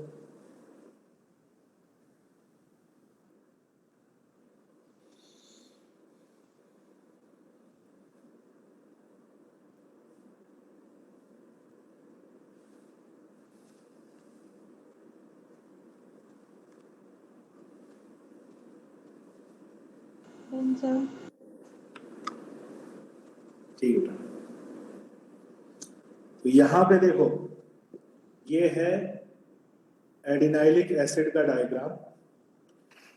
ठीक है, तो यहां पे देखो ये है एडिनाइलिक एसिड का डायग्राम,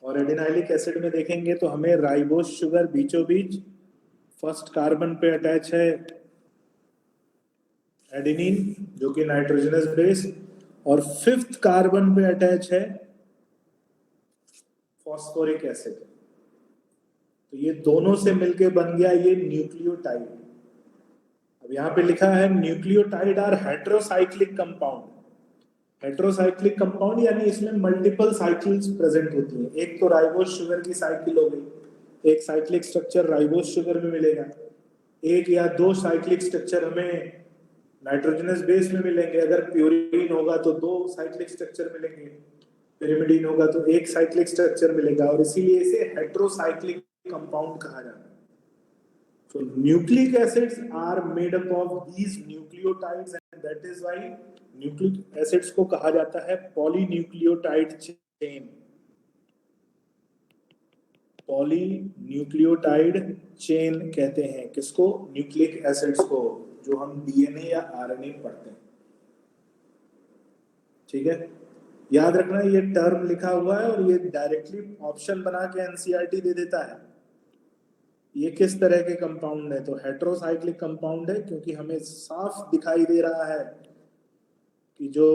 और एडिनाइलिक एसिड में देखेंगे तो हमें राइबोस शुगर बीचों बीच फर्स्ट कार्बन पे अटैच है एडेनिन जो कि नाइट्रोजनस बेस, और 5th कार्बन पे अटैच है फॉस्फोरिक एसिड। तो ये दोनों से मिलके बन गया ये न्यूक्लियोटाइड। अब यहाँ पे लिखा है nucleotide are heterocyclic compound. Heterocyclic compound यानी इसमें मल्टीपल साइकिल्स प्रेजेंट होती हैं। एक तो राइबोस शुगर की साइकिल हो गई, एक साइक्लिक स्ट्रक्चर राइबोस शुगर में मिलेगा, एक या 2 साइक्लिक स्ट्रक्चर हमें नाइट्रोजनस बेस में मिलेंगे। अगर प्यूरिन होगा तो 2 साइक्लिक स्ट्रक्चर मिलेंगे, पिरिमिडीन होगा तो 1 साइक्लिक स्ट्रक्चर मिलेगा, और इसीलिए इसे हेटेरोसाइक्लिक कंपाउंड कहा जाता है। So nucleic acids are made up of these nucleotides and that is why nucleic acids को कहा जाता है polynucleotide chain। polynucleotide chain कहते हैं किसको? न्यूक्लिक एसिड्स को, जो हम डीएनए या आरएनए पढ़ते हैं। ठीक है, याद रखना ये टर्म लिखा हुआ है और ये डायरेक्टली ऑप्शन बना के एनसीईआरटी दे देता है। ये किस तरह के कंपाउंड है? तो हेटेरोसाइक्लिक कंपाउंड है, क्योंकि हमें साफ दिखाई दे रहा है कि जो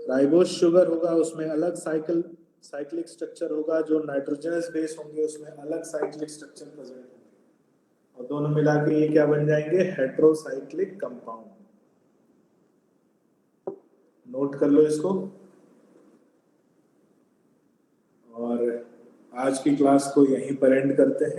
राइबोस शुगर होगा उसमें अलग साइक्लिक स्ट्रक्चर होगा, जो नाइट्रोजनस बेस होंगे उसमें अलग साइक्लिक स्ट्रक्चर प्रेजेंट होंगे, और दोनों मिला के ये क्या बन जाएंगे? Heterocyclic compound. नोट कर लो इसको। और आज की क्लास को यहीं पर एंड करते हैं।